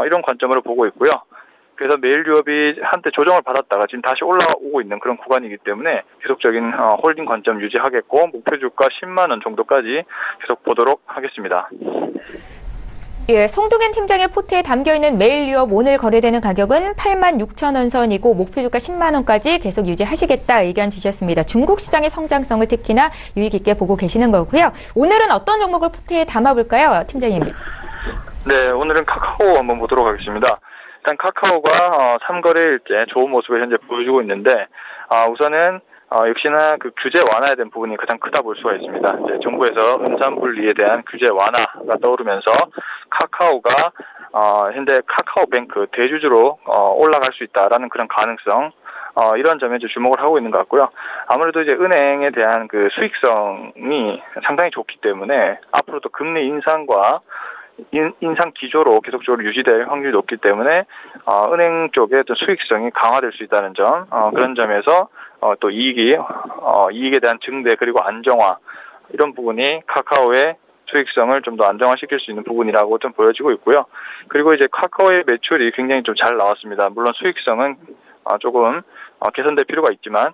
이런 관점으로 보고 있고요. 그래서 매일 유업이 한때 조정을 받았다가 지금 다시 올라오고 있는 그런 구간이기 때문에 계속적인 홀딩 관점 유지하겠고 목표 주가 10만 원 정도까지 계속 보도록 하겠습니다. 예, 송동현 팀장의 포트에 담겨있는 매일 유업 오늘 거래되는 가격은 86,000원 선이고 목표 주가 10만 원까지 계속 유지하시겠다 의견 주셨습니다. 중국 시장의 성장성을 특히나 유의 깊게 보고 계시는 거고요. 오늘은 어떤 종목을 포트에 담아볼까요, 팀장님? 네, 오늘은 카카오 한번 보도록 하겠습니다. 일단 카카오가 3거래일째 좋은 모습을 현재 보여주고 있는데 우선은 역시나 그 규제 완화에 대한 부분이 가장 크다 볼 수가 있습니다. 이제 정부에서 음산분리에 대한 규제 완화가 떠오르면서 카카오가 현재 카카오뱅크 대주주로 올라갈 수 있다라는 그런 가능성 이런 점에 이제 주목을 하고 있는 것 같고요. 아무래도 이제 은행에 대한 그 수익성이 상당히 좋기 때문에 앞으로도 금리 인상과 인상 기조로 계속적으로 유지될 확률이 높기 때문에 은행 쪽의 또 수익성이 강화될 수 있다는 점 그런 점에서 또 이익에 대한 증대 그리고 안정화 이런 부분이 카카오의 수익성을 좀 더 안정화시킬 수 있는 부분이라고 좀 보여지고 있고요. 그리고 이제 카카오의 매출이 굉장히 좀 잘 나왔습니다. 물론 수익성은 조금 개선될 필요가 있지만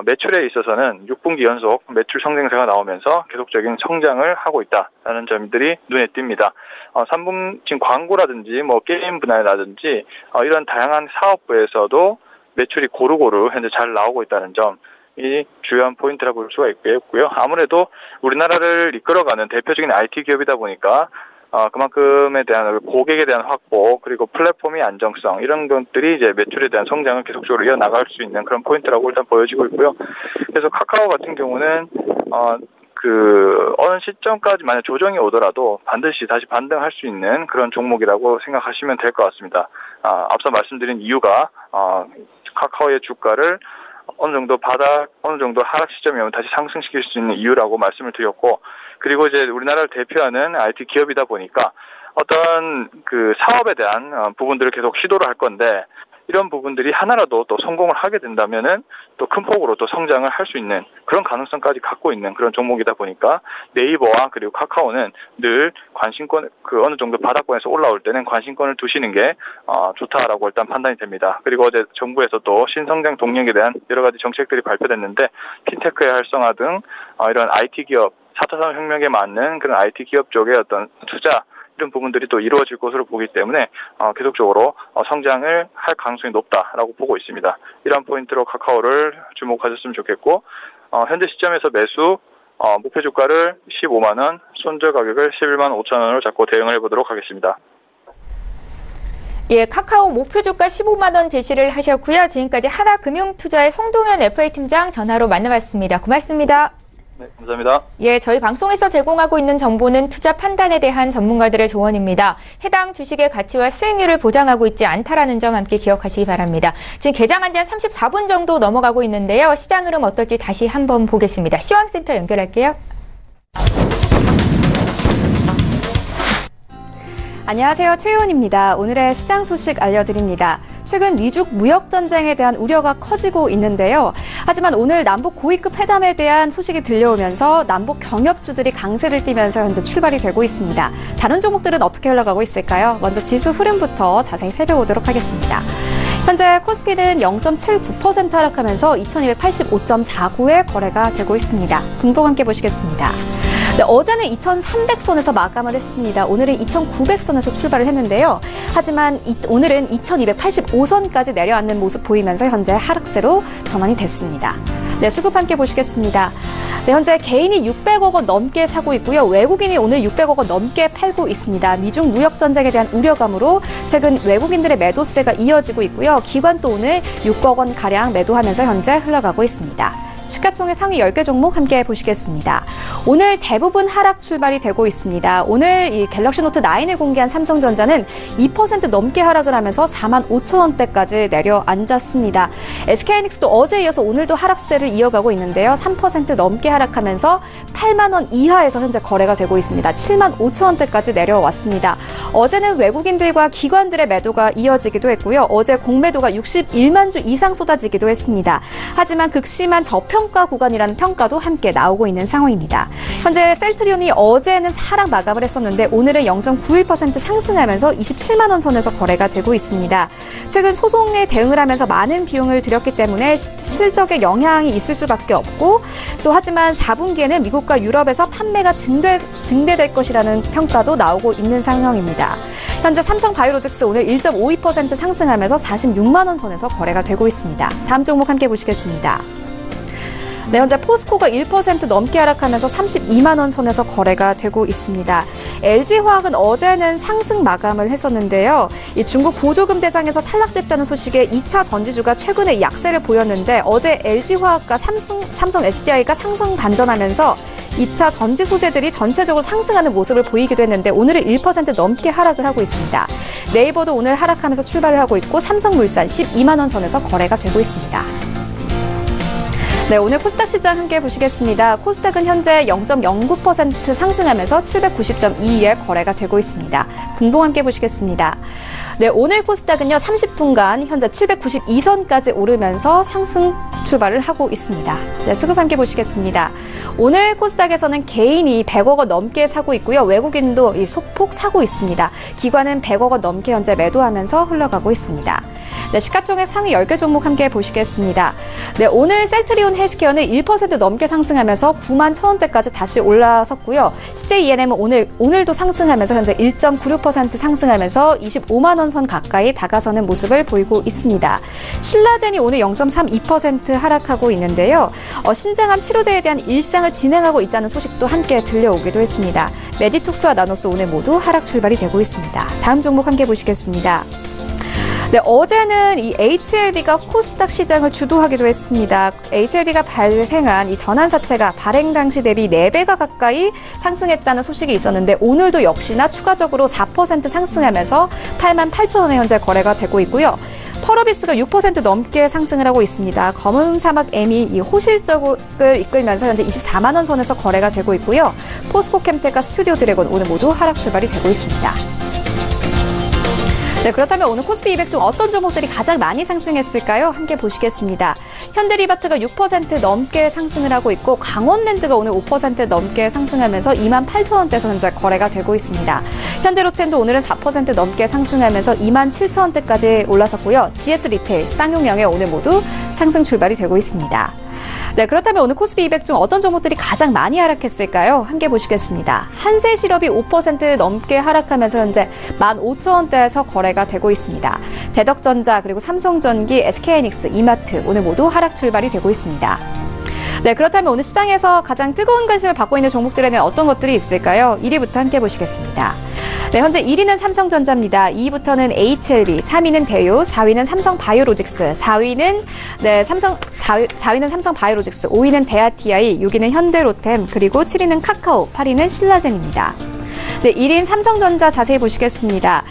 매출에 있어서는 6분기 연속 매출 성장세가 나오면서 계속적인 성장을 하고 있다라는 점들이 눈에 띕니다. 3분 지금 광고라든지 뭐 게임 분야라든지 이런 다양한 사업부에서도 매출이 고루고루 현재 잘 나오고 있다는 점이 주요한 포인트라고 볼 수가 있고요. 아무래도 우리나라를 이끌어가는 대표적인 IT 기업이다 보니까 그만큼에 대한 고객에 대한 확보 그리고 플랫폼의 안정성 이런 것들이 이제 매출에 대한 성장을 계속적으로 이어나갈 수 있는 그런 포인트라고 일단 보여지고 있고요. 그래서 카카오 같은 경우는 어느 시점까지 만약 조정이 오더라도 반드시 다시 반등할 수 있는 그런 종목이라고 생각하시면 될 것 같습니다. 앞서 말씀드린 이유가 카카오의 주가를 어느 정도 하락 시점이 오면 다시 상승시킬 수 있는 이유라고 말씀을 드렸고, 그리고 이제 우리나라를 대표하는 IT 기업이다 보니까 어떤 그 사업에 대한 부분들을 계속 시도를 할 건데, 이런 부분들이 하나라도 또 성공을 하게 된다면은 또 큰 폭으로 또 성장을 할 수 있는 그런 가능성까지 갖고 있는 그런 종목이다 보니까 네이버와 그리고 카카오는 늘 관심권 어느 정도 바닥권에서 올라올 때는 관심권을 두시는 게 좋다라고 일단 판단이 됩니다. 그리고 어제 정부에서 또 신성장 동력에 대한 여러 가지 정책들이 발표됐는데 핀테크의 활성화 등 이런 IT 기업 4차 산업혁명에 맞는 그런 IT 기업 쪽의 어떤 투자 이런 부분들이 또 이루어질 것으로 보기 때문에 계속적으로 성장을 할 가능성이 높다라고 보고 있습니다. 이러한 포인트로 카카오를 주목하셨으면 좋겠고 현재 시점에서 매수 목표 주가를 15만 원, 손절 가격을 11만 5천 원으로 잡고 대응을 해보도록 하겠습니다. 예, 카카오 목표 주가 15만 원 제시를 하셨고요. 지금까지 하나금융투자의 송동현 FA 팀장 전화로 만나봤습니다. 고맙습니다. 네, 감사합니다. 예, 저희 방송에서 제공하고 있는 정보는 투자 판단에 대한 전문가들의 조언입니다. 해당 주식의 가치와 수익률을 보장하고 있지 않다라는 점 함께 기억하시기 바랍니다. 지금 개장한 지 한 34분 정도 넘어가고 있는데요. 시장 흐름 어떨지 다시 한번 보겠습니다. 시황센터 연결할게요. 안녕하세요. 최희원입니다. 오늘의 시장 소식 알려드립니다. 최근 미중 무역 전쟁에 대한 우려가 커지고 있는데요. 하지만 오늘 남북 고위급 회담에 대한 소식이 들려오면서 남북 경협주들이 강세를 띠면서 현재 출발이 되고 있습니다. 다른 종목들은 어떻게 흘러가고 있을까요? 먼저 지수 흐름부터 자세히 살펴보도록 하겠습니다. 현재 코스피는 0.79% 하락하면서 2285.49에 거래가 되고 있습니다. 분봉 함께 보시겠습니다. 네, 어제는 2300선에서 마감을 했습니다. 오늘은 2900선에서 출발을 했는데요. 하지만 오늘은 2285선까지 내려앉는 모습 보이면서 현재 하락세로 전환이 됐습니다. 네, 수급 함께 보시겠습니다. 네, 현재 개인이 600억 원 넘게 사고 있고요. 외국인이 오늘 600억 원 넘게 팔고 있습니다. 미중 무역 전쟁에 대한 우려감으로 최근 외국인들의 매도세가 이어지고 있고요. 기관도 오늘 6억 원 가량 매도하면서 현재 흘러가고 있습니다. 시가총액 상위 10개 종목 함께 보시겠습니다. 오늘 대부분 하락 출발이 되고 있습니다. 오늘 이 갤럭시 노트 9을 공개한 삼성전자는 2% 넘게 하락을 하면서 4만 5천 원대까지 내려앉았습니다. SK하이닉스도 어제 이어서 오늘도 하락세를 이어가고 있는데요. 3% 넘게 하락하면서 8만 원 이하에서 현재 거래가 되고 있습니다. 7만 5천 원대까지 내려왔습니다. 어제는 외국인들과 기관들의 매도가 이어지기도 했고요. 어제 공매도가 61만 주 이상 쏟아지기도 했습니다. 하지만 극심한 저평가 구간이라는 평가도 함께 나오고 있는 상황입니다. 현재 셀트리온이 어제는 하락 마감을 했었는데 오늘은 0.91% 상승하면서 27만 원 선에서 거래가 되고 있습니다. 최근 소송에 대응을 하면서 많은 비용을 들였기 때문에 실적에 영향이 있을 수밖에 없고 또 하지만 4분기에는 미국과 유럽에서 판매가 증대될 것이라는 평가도 나오고 있는 상황입니다. 현재 삼성바이오로직스 오늘 1.52% 상승하면서 46만 원 선에서 거래가 되고 있습니다. 다음 종목 함께 보시겠습니다. 네, 현재 포스코가 1% 넘게 하락하면서 32만 원 선에서 거래가 되고 있습니다. LG화학은 어제는 상승 마감을 했었는데요. 이 중국 보조금 대상에서 탈락됐다는 소식에 2차 전지주가 최근에 약세를 보였는데 어제 LG화학과 삼성 SDI가 상승 반전하면서 2차 전지 소재들이 전체적으로 상승하는 모습을 보이기도 했는데 오늘은 1% 넘게 하락을 하고 있습니다. 네이버도 오늘 하락하면서 출발을 하고 있고 삼성물산 12만 원 선에서 거래가 되고 있습니다. 네, 오늘 코스닥 시장 함께 보시겠습니다. 코스닥은 현재 0.09% 상승하면서 790.22에 거래가 되고 있습니다. 분봉 함께 보시겠습니다. 네, 오늘 코스닥은요, 30분간 현재 792선까지 오르면서 상승 출발을 하고 있습니다. 네, 수급 함께 보시겠습니다. 오늘 코스닥에서는 개인이 100억 원 넘게 사고 있고요. 외국인도 소폭 사고 있습니다. 기관은 100억 원 넘게 현재 매도하면서 흘러가고 있습니다. 네, 시가총액 상위 10개 종목 함께 보시겠습니다. 네, 오늘 셀트리온 헬스케어는 1% 넘게 상승하면서 9만 1,000원대까지 다시 올라섰고요. CJENM은 오늘도 상승하면서 현재 1.96% 상승하면서 25만 원 선 가까이 다가서는 모습을 보이고 있습니다. 신라젠이 오늘 0.32% 하락하고 있는데요. 신장암 치료제에 대한 일상을 진행하고 있다는 소식도 함께 들려오기도 했습니다. 메디톡스와 나노스 오늘 모두 하락 출발이 되고 있습니다. 다음 종목 함께 보시겠습니다. 네, 어제는 이 HLB가 코스닥 시장을 주도하기도 했습니다. HLB가 발행한 이 전환사채가 발행 당시 대비 4배가 가까이 상승했다는 소식이 있었는데 오늘도 역시나 추가적으로 4% 상승하면서 8만 8천 원에 현재 거래가 되고 있고요. 펄어비스가 6% 넘게 상승을 하고 있습니다. 검은 사막 M이 이 호실적을 이끌면서 현재 24만 원 선에서 거래가 되고 있고요. 포스코 캠텍과 스튜디오 드래곤 오늘 모두 하락 출발이 되고 있습니다. 네, 그렇다면 오늘 코스피 200 중 어떤 종목들이 가장 많이 상승했을까요? 함께 보시겠습니다. 현대리바트가 6% 넘게 상승을 하고 있고 강원랜드가 오늘 5% 넘게 상승하면서 28,000원대에서 현재 거래가 되고 있습니다. 현대로템도 오늘은 4% 넘게 상승하면서 27,000원대까지 올라섰고요. GS리테일, 쌍용영에 오늘 모두 상승 출발이 되고 있습니다. 네, 그렇다면 오늘 코스피 200 중 어떤 종목들이 가장 많이 하락했을까요? 함께 보시겠습니다. 한세실업이 5% 넘게 하락하면서 현재 15,000원대에서 거래가 되고 있습니다. 대덕전자, 그리고 삼성전기, SK하이닉스, 이마트 오늘 모두 하락 출발이 되고 있습니다. 네, 그렇다면 오늘 시장에서 가장 뜨거운 관심을 받고 있는 종목들에는 어떤 것들이 있을까요? 1위부터 함께 보시겠습니다. 네, 현재 1위는 삼성전자입니다. 2위부터는 HLB, 3위는 대유, 4위는 삼성바이오로직스, 4위는 삼성바이오로직스, 5위는 대하TI, 6위는 현대로템, 그리고 7위는 카카오, 8위는 신라젠입니다. 네, 1위인 삼성전자 자세히 보시겠습니다.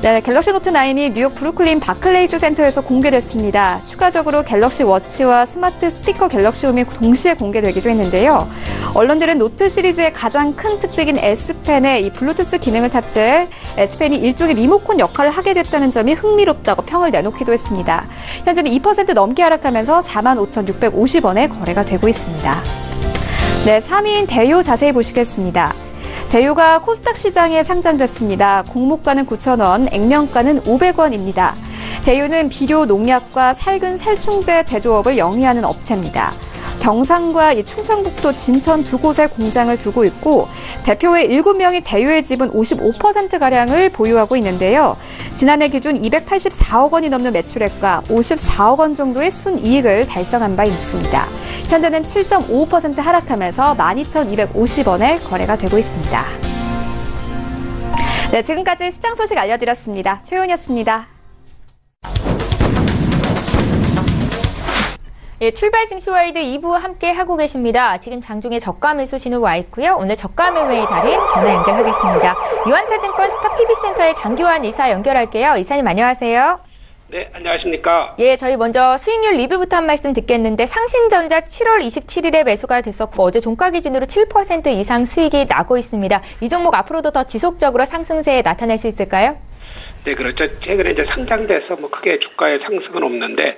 네, 갤럭시 노트 9이 뉴욕 브루클린 바클레이스 센터에서 공개됐습니다. 추가적으로 갤럭시 워치와 스마트 스피커 갤럭시 홈이 동시에 공개되기도 했는데요. 언론들은 노트 시리즈의 가장 큰 특징인 S펜에 이 블루투스 기능을 탑재해 S펜이 일종의 리모컨 역할을 하게 됐다는 점이 흥미롭다고 평을 내놓기도 했습니다. 현재는 2% 넘게 하락하면서 45,650원에 거래가 되고 있습니다. 네, 3위인 대유 자세히 보시겠습니다. 대유가 코스닥 시장에 상장됐습니다. 공모가는 9,000원, 액면가는 500원입니다. 대유는 비료, 농약과 살균, 살충제 제조업을 영위하는 업체입니다. 경상과 충청북도 진천 두 곳에 공장을 두고 있고 대표의 7명이 대유의 지분 55%가량을 보유하고 있는데요. 지난해 기준 284억 원이 넘는 매출액과 54억 원 정도의 순이익을 달성한 바 있습니다. 현재는 7.55% 하락하면서 12,250원에 거래가 되고 있습니다. 네, 지금까지 시장 소식 알려드렸습니다. 최윤이었습니다. 예, 출발 증시와이드 2부 함께 하고 계십니다. 지금 장중에 저가 매수 신호 와 있고요. 오늘 저가 매매의 달인 전화 연결하겠습니다. 유한타증권 스타PB센터의 장규환 이사 연결할게요. 이사님 안녕하세요. 네, 안녕하십니까. 예, 저희 먼저 수익률 리뷰부터 한 말씀 듣겠는데 상신전자 7월 27일에 매수가 됐었고 어제 종가 기준으로 7% 이상 수익이 나고 있습니다. 이 종목 앞으로도 더 지속적으로 상승세 나타낼 수 있을까요? 네, 그렇죠. 최근에 이제 상장돼서 크게 주가의 상승은 없는데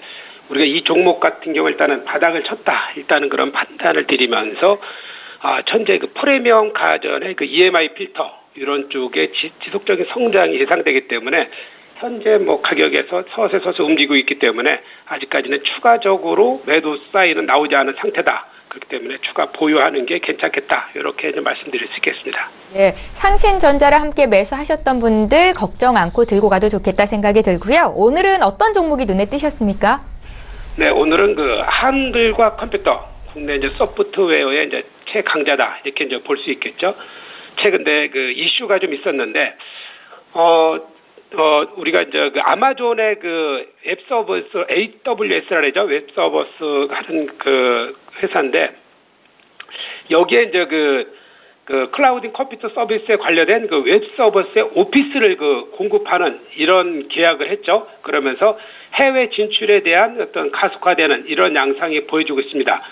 우리가 이 종목 같은 경우 일단은 바닥을 쳤다. 일단은 그런 판단을 드리면서 현재 그 프리미엄 가전의 그 EMI 필터 이런 쪽에 지속적인 성장이 예상되기 때문에 현재 가격에서 서서히 움직이고 있기 때문에 아직까지는 추가적으로 매도 사인은 나오지 않은 상태다. 그렇기 때문에 추가 보유하는 게 괜찮겠다. 이렇게 좀 말씀드릴 수 있겠습니다. 네, 상신전자를 함께 매수하셨던 분들 걱정 않고 들고 가도 좋겠다 생각이 들고요. 오늘은 어떤 종목이 눈에 띄셨습니까? 네, 오늘은 그 한글과 컴퓨터, 국내 이제 소프트웨어의 이제 최강자다. 이렇게 이제 볼 수 있겠죠. 최근에 그 이슈가 좀 있었는데, 우리가 이제 그 아마존의 그 웹서버스, AWS라 하죠. 웹서버스 하는 그 회사인데, 여기에 이제 그 클라우딩 컴퓨터 서비스에 관련된 그 웹서버스의 오피스를 공급하는 이런 계약을 했죠. 그러면서 해외 진출에 대한 어떤 가속화되는 이런 양상이 보여주고 있습니다.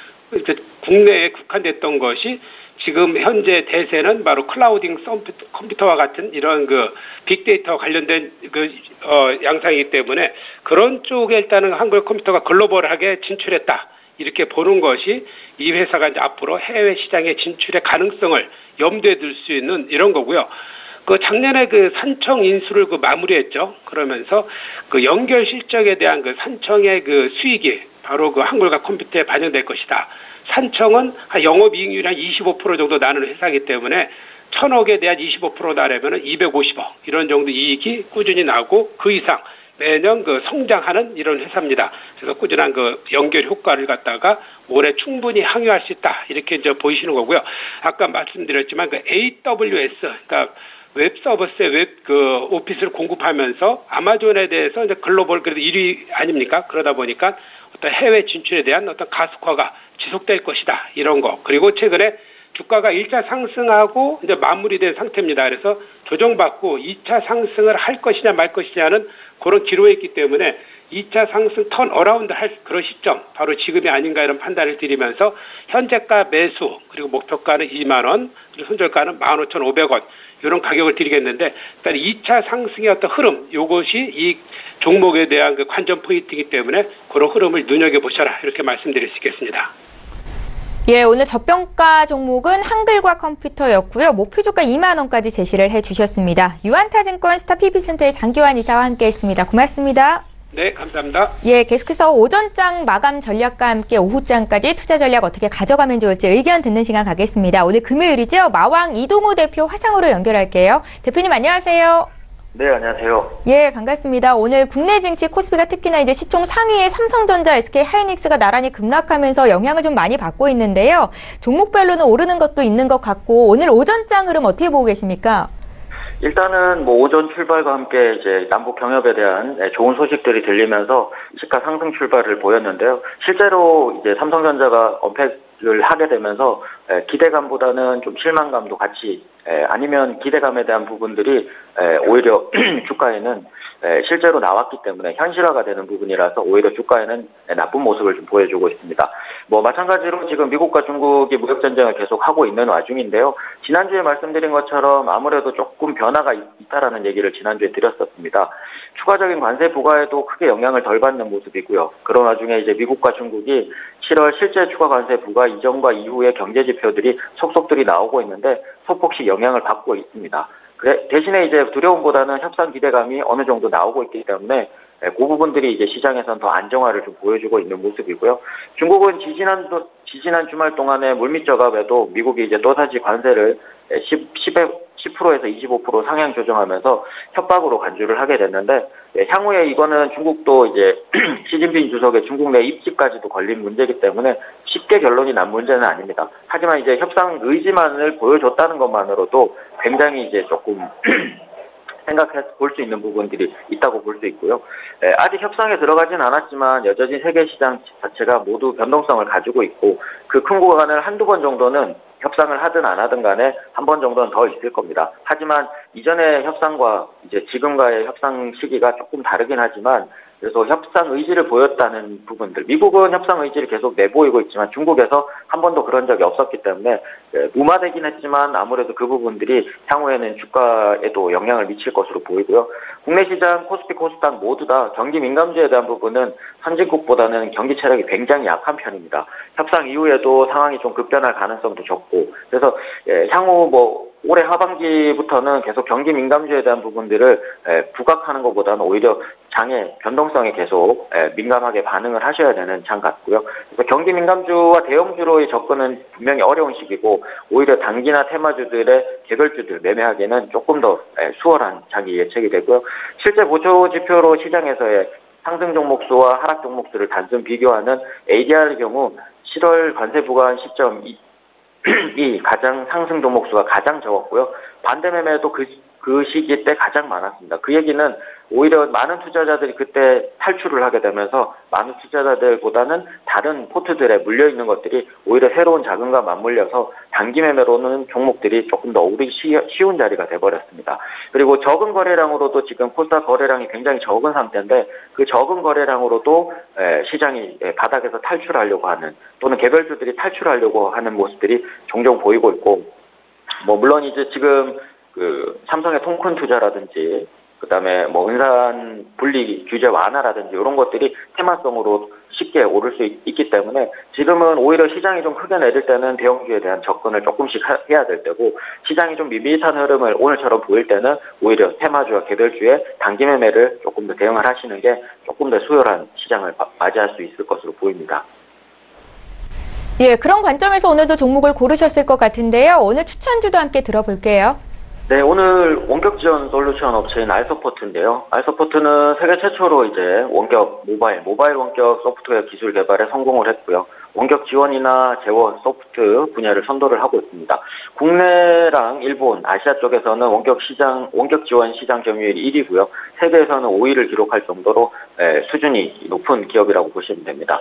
국내에 국한됐던 것이 지금 현재 대세는 바로 클라우딩 컴퓨터와 같은 이런 빅데이터 관련된 양상이기 때문에 그런 쪽에 일단은 한국 컴퓨터가 글로벌하게 진출했다. 이렇게 보는 것이 이 회사가 이제 앞으로 해외 시장의 진출의 가능성을 염두에 둘 수 있는 이런 거고요. 작년에 산청 인수를 마무리했죠. 그러면서 연결 실적에 대한 산청의 수익이 바로 한글과 컴퓨터에 반영될 것이다. 산청은 영업이익률이 한 25% 정도 나는 회사이기 때문에 1,000억에 대한 25% 나려면 250억 이런 정도 이익이 꾸준히 나고 그 이상 매년 성장하는 이런 회사입니다. 그래서 꾸준한 연결 효과를 갖다가 올해 충분히 항유할 수 있다. 이렇게 이제 보이시는 거고요. 아까 말씀드렸지만 AWS, 그러니까 웹 서비스의 오피스를 공급하면서 아마존에 대해서 이제 글로벌 그래도 1위 아닙니까? 그러다 보니까 어떤 해외 진출에 대한 어떤 가속화가 지속될 것이다. 이런 거. 그리고 최근에 주가가 1차 상승하고 이제 마무리된 상태입니다. 그래서 조정받고 2차 상승을 할 것이냐 말 것이냐는 그런 기로에 있기 때문에 2차 상승 턴 어라운드 할 그런 시점 바로 지금이 아닌가 이런 판단을 드리면서 현재가 매수 그리고 목표가는 2만 원 그리고 손절가는 15,500원 이런 가격을 드리겠는데, 일단 2차 상승의 어떤 흐름, 이것이 이 종목에 대한 그 관전 포인트이기 때문에 그런 흐름을 눈여겨보셔라, 이렇게 말씀드릴 수 있겠습니다. 예, 오늘 저평가 종목은 한글과 컴퓨터였고요. 목표 주가 2만 원까지 제시를 해주셨습니다. 유한타증권 스타PB센터의 장기환 이사와 함께했습니다. 고맙습니다. 네, 감사합니다. 예, 계속해서 오전장 마감 전략과 함께 오후장까지 투자 전략 어떻게 가져가면 좋을지 의견 듣는 시간 가겠습니다. 오늘 금요일이죠. 마왕 이동호 대표 화상으로 연결할게요. 대표님 안녕하세요. 네, 안녕하세요. 예, 반갑습니다. 오늘 국내 증시 코스피가 특히나 이제 시총 상위의 삼성전자, SK하이닉스가 나란히 급락하면서 영향을 좀 많이 받고 있는데요. 종목별로는 오르는 것도 있는 것 같고 오늘 오전장 흐름 어떻게 보고 계십니까? 일단은 뭐 오전 출발과 함께 이제 남북 경협에 대한 좋은 소식들이 들리면서 시가 상승 출발을 보였는데요. 실제로 이제 삼성전자가 언팩을 하게 되면서 기대감보다는 좀 실망감도 같이 아니면 기대감에 대한 부분들이 오히려 주가에는 실제로 나왔기 때문에 현실화가 되는 부분이라서 오히려 주가에는 나쁜 모습을 좀 보여주고 있습니다. 뭐 마찬가지로 지금 미국과 중국이 무역전쟁을 계속 하고 있는 와중인데요. 지난주에 말씀드린 것처럼 아무래도 조금 변화가 있다라는 얘기를 지난주에 드렸었습니다. 추가적인 관세 부과에도 크게 영향을 덜 받는 모습이고요. 그런 와중에 이제 미국과 중국이 7월 실제 추가 관세 부과 이전과 이후의 경제 지표들이 속속들이 나오고 있는데 소폭씩 영향을 받고 있습니다. 대신에 이제 두려움보다는 협상 기대감이 어느 정도 나오고 있기 때문에 그 부분들이 이제 시장에서는 더 안정화를 좀 보여주고 있는 모습이고요. 중국은 지지난 주말 동안에 물밑 저감에도 미국이 이제 또다시 관세를 10%에서 25% 상향 조정하면서 협박으로 간주를 하게 됐는데 향후에 이거는 중국도 이제 시진핑 주석의 중국 내 입지까지도 걸린 문제이기 때문에 쉽게 결론이 난 문제는 아닙니다. 하지만 이제 협상 의지만을 보여줬다는 것만으로도 굉장히 이제 조금 생각해 볼 수 있는 부분들이 있다고 볼 수 있고요. 아직 협상에 들어가진 않았지만 여전히 세계 시장 자체가 모두 변동성을 가지고 있고 그 큰 구간을 한두 번 정도는 협상을 하든 안 하든 간에 한 번 정도는 더 있을 겁니다. 하지만 이전의 협상과 이제 지금과의 협상 시기가 조금 다르긴 하지만 그래서 협상 의지를 보였다는 부분들, 미국은 협상 의지를 계속 내보이고 있지만 중국에서 한 번도 그런 적이 없었기 때문에 무마되긴 했지만 아무래도 그 부분들이 향후에는 주가에도 영향을 미칠 것으로 보이고요. 국내 시장 코스피, 코스닥 모두 다 경기 민감주에 대한 부분은 선진국보다는 경기 체력이 굉장히 약한 편입니다. 협상 이후에도 상황이 좀 급변할 가능성도 적고 그래서 향후 뭐 올해 하반기부터는 계속 경기 민감주에 대한 부분들을 부각하는 것보다는 오히려 장의 변동성에 계속 민감하게 반응을 하셔야 되는 장 같고요. 그래서 경기 민감주와 대형주로의 접근은 분명히 어려운 시기고 오히려 단기나 테마주들의 개별주들 매매하기에는 조금 더 수월한 장이 예측이 되고요. 실제 보조 지표로 시장에서의 상승 종목수와 하락 종목수를 단순 비교하는 ADR의 경우 7월 관세 부과한 시점이 가장 상승 종목수가 가장 적었고요. 반대 매매도 그 시기 때 가장 많았습니다. 그 얘기는 오히려 많은 투자자들이 그때 탈출을 하게 되면서 많은 투자자들보다는 다른 포트들에 물려있는 것들이 오히려 새로운 자금과 맞물려서 단기 매매로는 종목들이 조금 더 오르기 쉬운 자리가 돼버렸습니다. 그리고 적은 거래량으로도 지금 코스닥 거래량이 굉장히 적은 상태인데 그 적은 거래량으로도 시장이 바닥에서 탈출하려고 하는 또는 개별주들이 탈출하려고 하는 모습들이 종종 보이고 있고 뭐 물론 이제 지금 그 삼성의 통큰 투자라든지 그다음에 뭐 은산 분리 규제 완화라든지 이런 것들이 테마성으로 쉽게 오를 수 있기 때문에 지금은 오히려 시장이 좀 크게 내릴 때는 대형주에 대한 접근을 조금씩 해야 될 때고 시장이 좀 밋밋한 흐름을 오늘처럼 보일 때는 오히려 테마주와 개별주의 단기 매매를 조금 더 대응을 하시는 게 조금 더 수월한 시장을 맞이할 수 있을 것으로 보입니다. 예, 그런 관점에서 오늘도 종목을 고르셨을 것 같은데요. 오늘 추천주도 함께 들어볼게요. 네, 오늘 원격 지원 솔루션 업체인 알서포트인데요. 알서포트는 세계 최초로 이제 원격 모바일 원격 소프트웨어 기술 개발에 성공을 했고요. 원격 지원이나 제어 소프트 분야를 선도를 하고 있습니다. 국내랑 일본, 아시아 쪽에서는 원격 지원 시장 점유율이 1위고요. 세계에서는 5위를 기록할 정도로 수준이 높은 기업이라고 보시면 됩니다.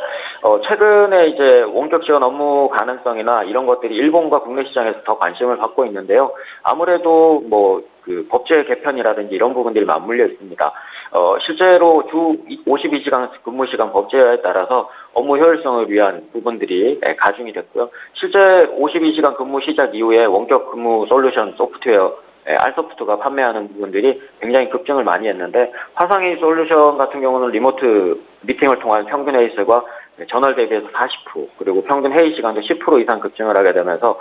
최근에 이제 원격 지원 업무 가능성이나 이런 것들이 일본과 국내 시장에서 더 관심을 받고 있는데요. 아무래도 뭐 그 법제 개편이라든지 이런 부분들이 맞물려 있습니다. 실제로 주 52시간 근무 시간 법제화에 따라서 업무 효율성을 위한 부분들이 가중이 됐고요. 실제 52시간 근무 시작 이후에 원격 근무 솔루션 소프트웨어 알소프트가 판매하는 부분들이 굉장히 급증을 많이 했는데 화상회의 솔루션 같은 경우는 리모트 미팅을 통한 평균 회의 수가 전월 대비해서 40% 그리고 평균 회의 시간도 10% 이상 급증을 하게 되면서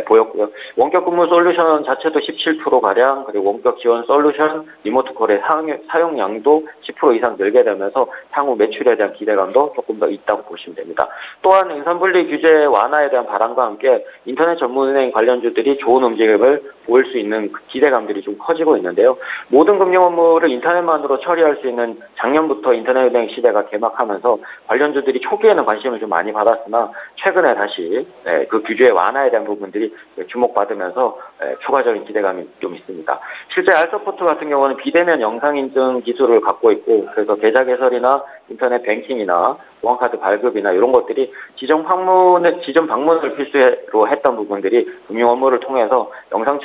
보였고요. 원격 근무 솔루션 자체도 17%가량 그리고 원격 지원 솔루션 리모트 콜의 사용량도 10% 이상 늘게 되면서 향후 매출에 대한 기대감도 조금 더 있다고 보시면 됩니다. 또한 은산분리 규제 완화에 대한 바람과 함께 인터넷 전문은행 관련주들이 좋은 움직임을 보일 수 있는 기대감들이 좀 커지고 있는데요. 모든 금융 업무를 인터넷만으로 처리할 수 있는 작년부터 인터넷은행 시대가 개막하면서 관련주들이 초기에는 관심을 좀 많이 받았으나 최근에 다시 그 규제 완화에 대한 부분들이 주목받으면서 추가적인 기대감이 좀 있습니다. 실제 알서포트 같은 경우는 비대면 영상 인증 기술을 갖고 있고 그래서 계좌 개설이나 인터넷 뱅킹이나 보안카드 발급이나 이런 것들이 지점 방문을 필수로 했던 부분들이 금융 업무를 통해서 영상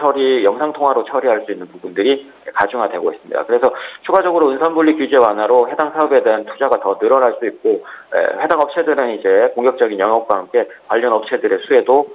통화로 처리할 수 있는 부분들이 가중화되고 있습니다. 그래서 추가적으로 은산분리 규제 완화로 해당 사업에 대한 투자가 더 늘어날 수 있고 해당 업체들은 이제 공격적인 영업과 함께 관련 업체들의 수혜도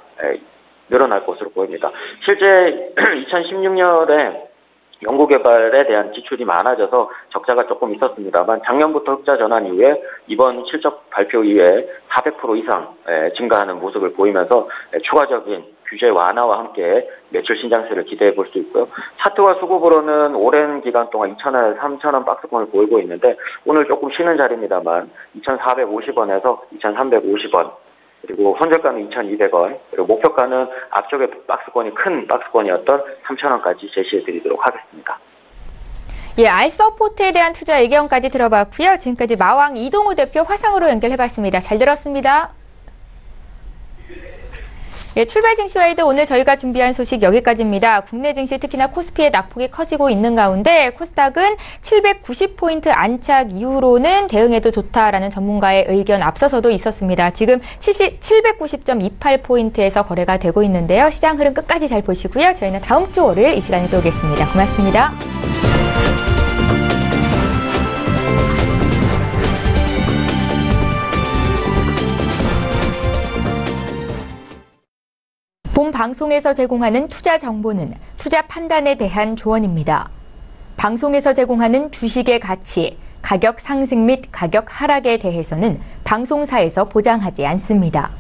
늘어날 것으로 보입니다. 실제 2016년에 연구개발에 대한 지출이 많아져서 적자가 조금 있었습니다만 작년부터 흑자 전환 이후에 이번 실적 발표 이후에 400% 이상 증가하는 모습을 보이면서 추가적인 규제 완화와 함께 매출 신장세를 기대해 볼 수 있고요. 차트와 수급으로는 오랜 기간 동안 2,000원, 3,000원 박스권을 보이고 있는데 오늘 조금 쉬는 자리입니다만 2,450원에서 2,350원 그리고 손절가는 2,200원, 그리고 목표가는 앞쪽에 큰 박스권이었던 3,000원까지 제시해드리도록 하겠습니다. 예, 알서포트에 대한 투자 의견까지 들어봤고요. 지금까지 마왕 이동우 대표 화상으로 연결해봤습니다. 잘 들었습니다. 예, 출발 증시와이드 오늘 저희가 준비한 소식 여기까지입니다. 국내 증시 특히나 코스피의 낙폭이 커지고 있는 가운데 코스닥은 790포인트 안착 이후로는 대응해도 좋다라는 전문가의 의견 앞서서도 있었습니다. 지금 790.28포인트에서 거래가 되고 있는데요. 시장 흐름 끝까지 잘 보시고요. 저희는 다음 주 월요일 이 시간에 또 오겠습니다. 고맙습니다. 본 방송에서 제공하는 투자 정보는 투자 판단에 대한 조언입니다. 방송에서 제공하는 주식의 가치, 가격 상승 및 가격 하락에 대해서는 방송사에서 보장하지 않습니다.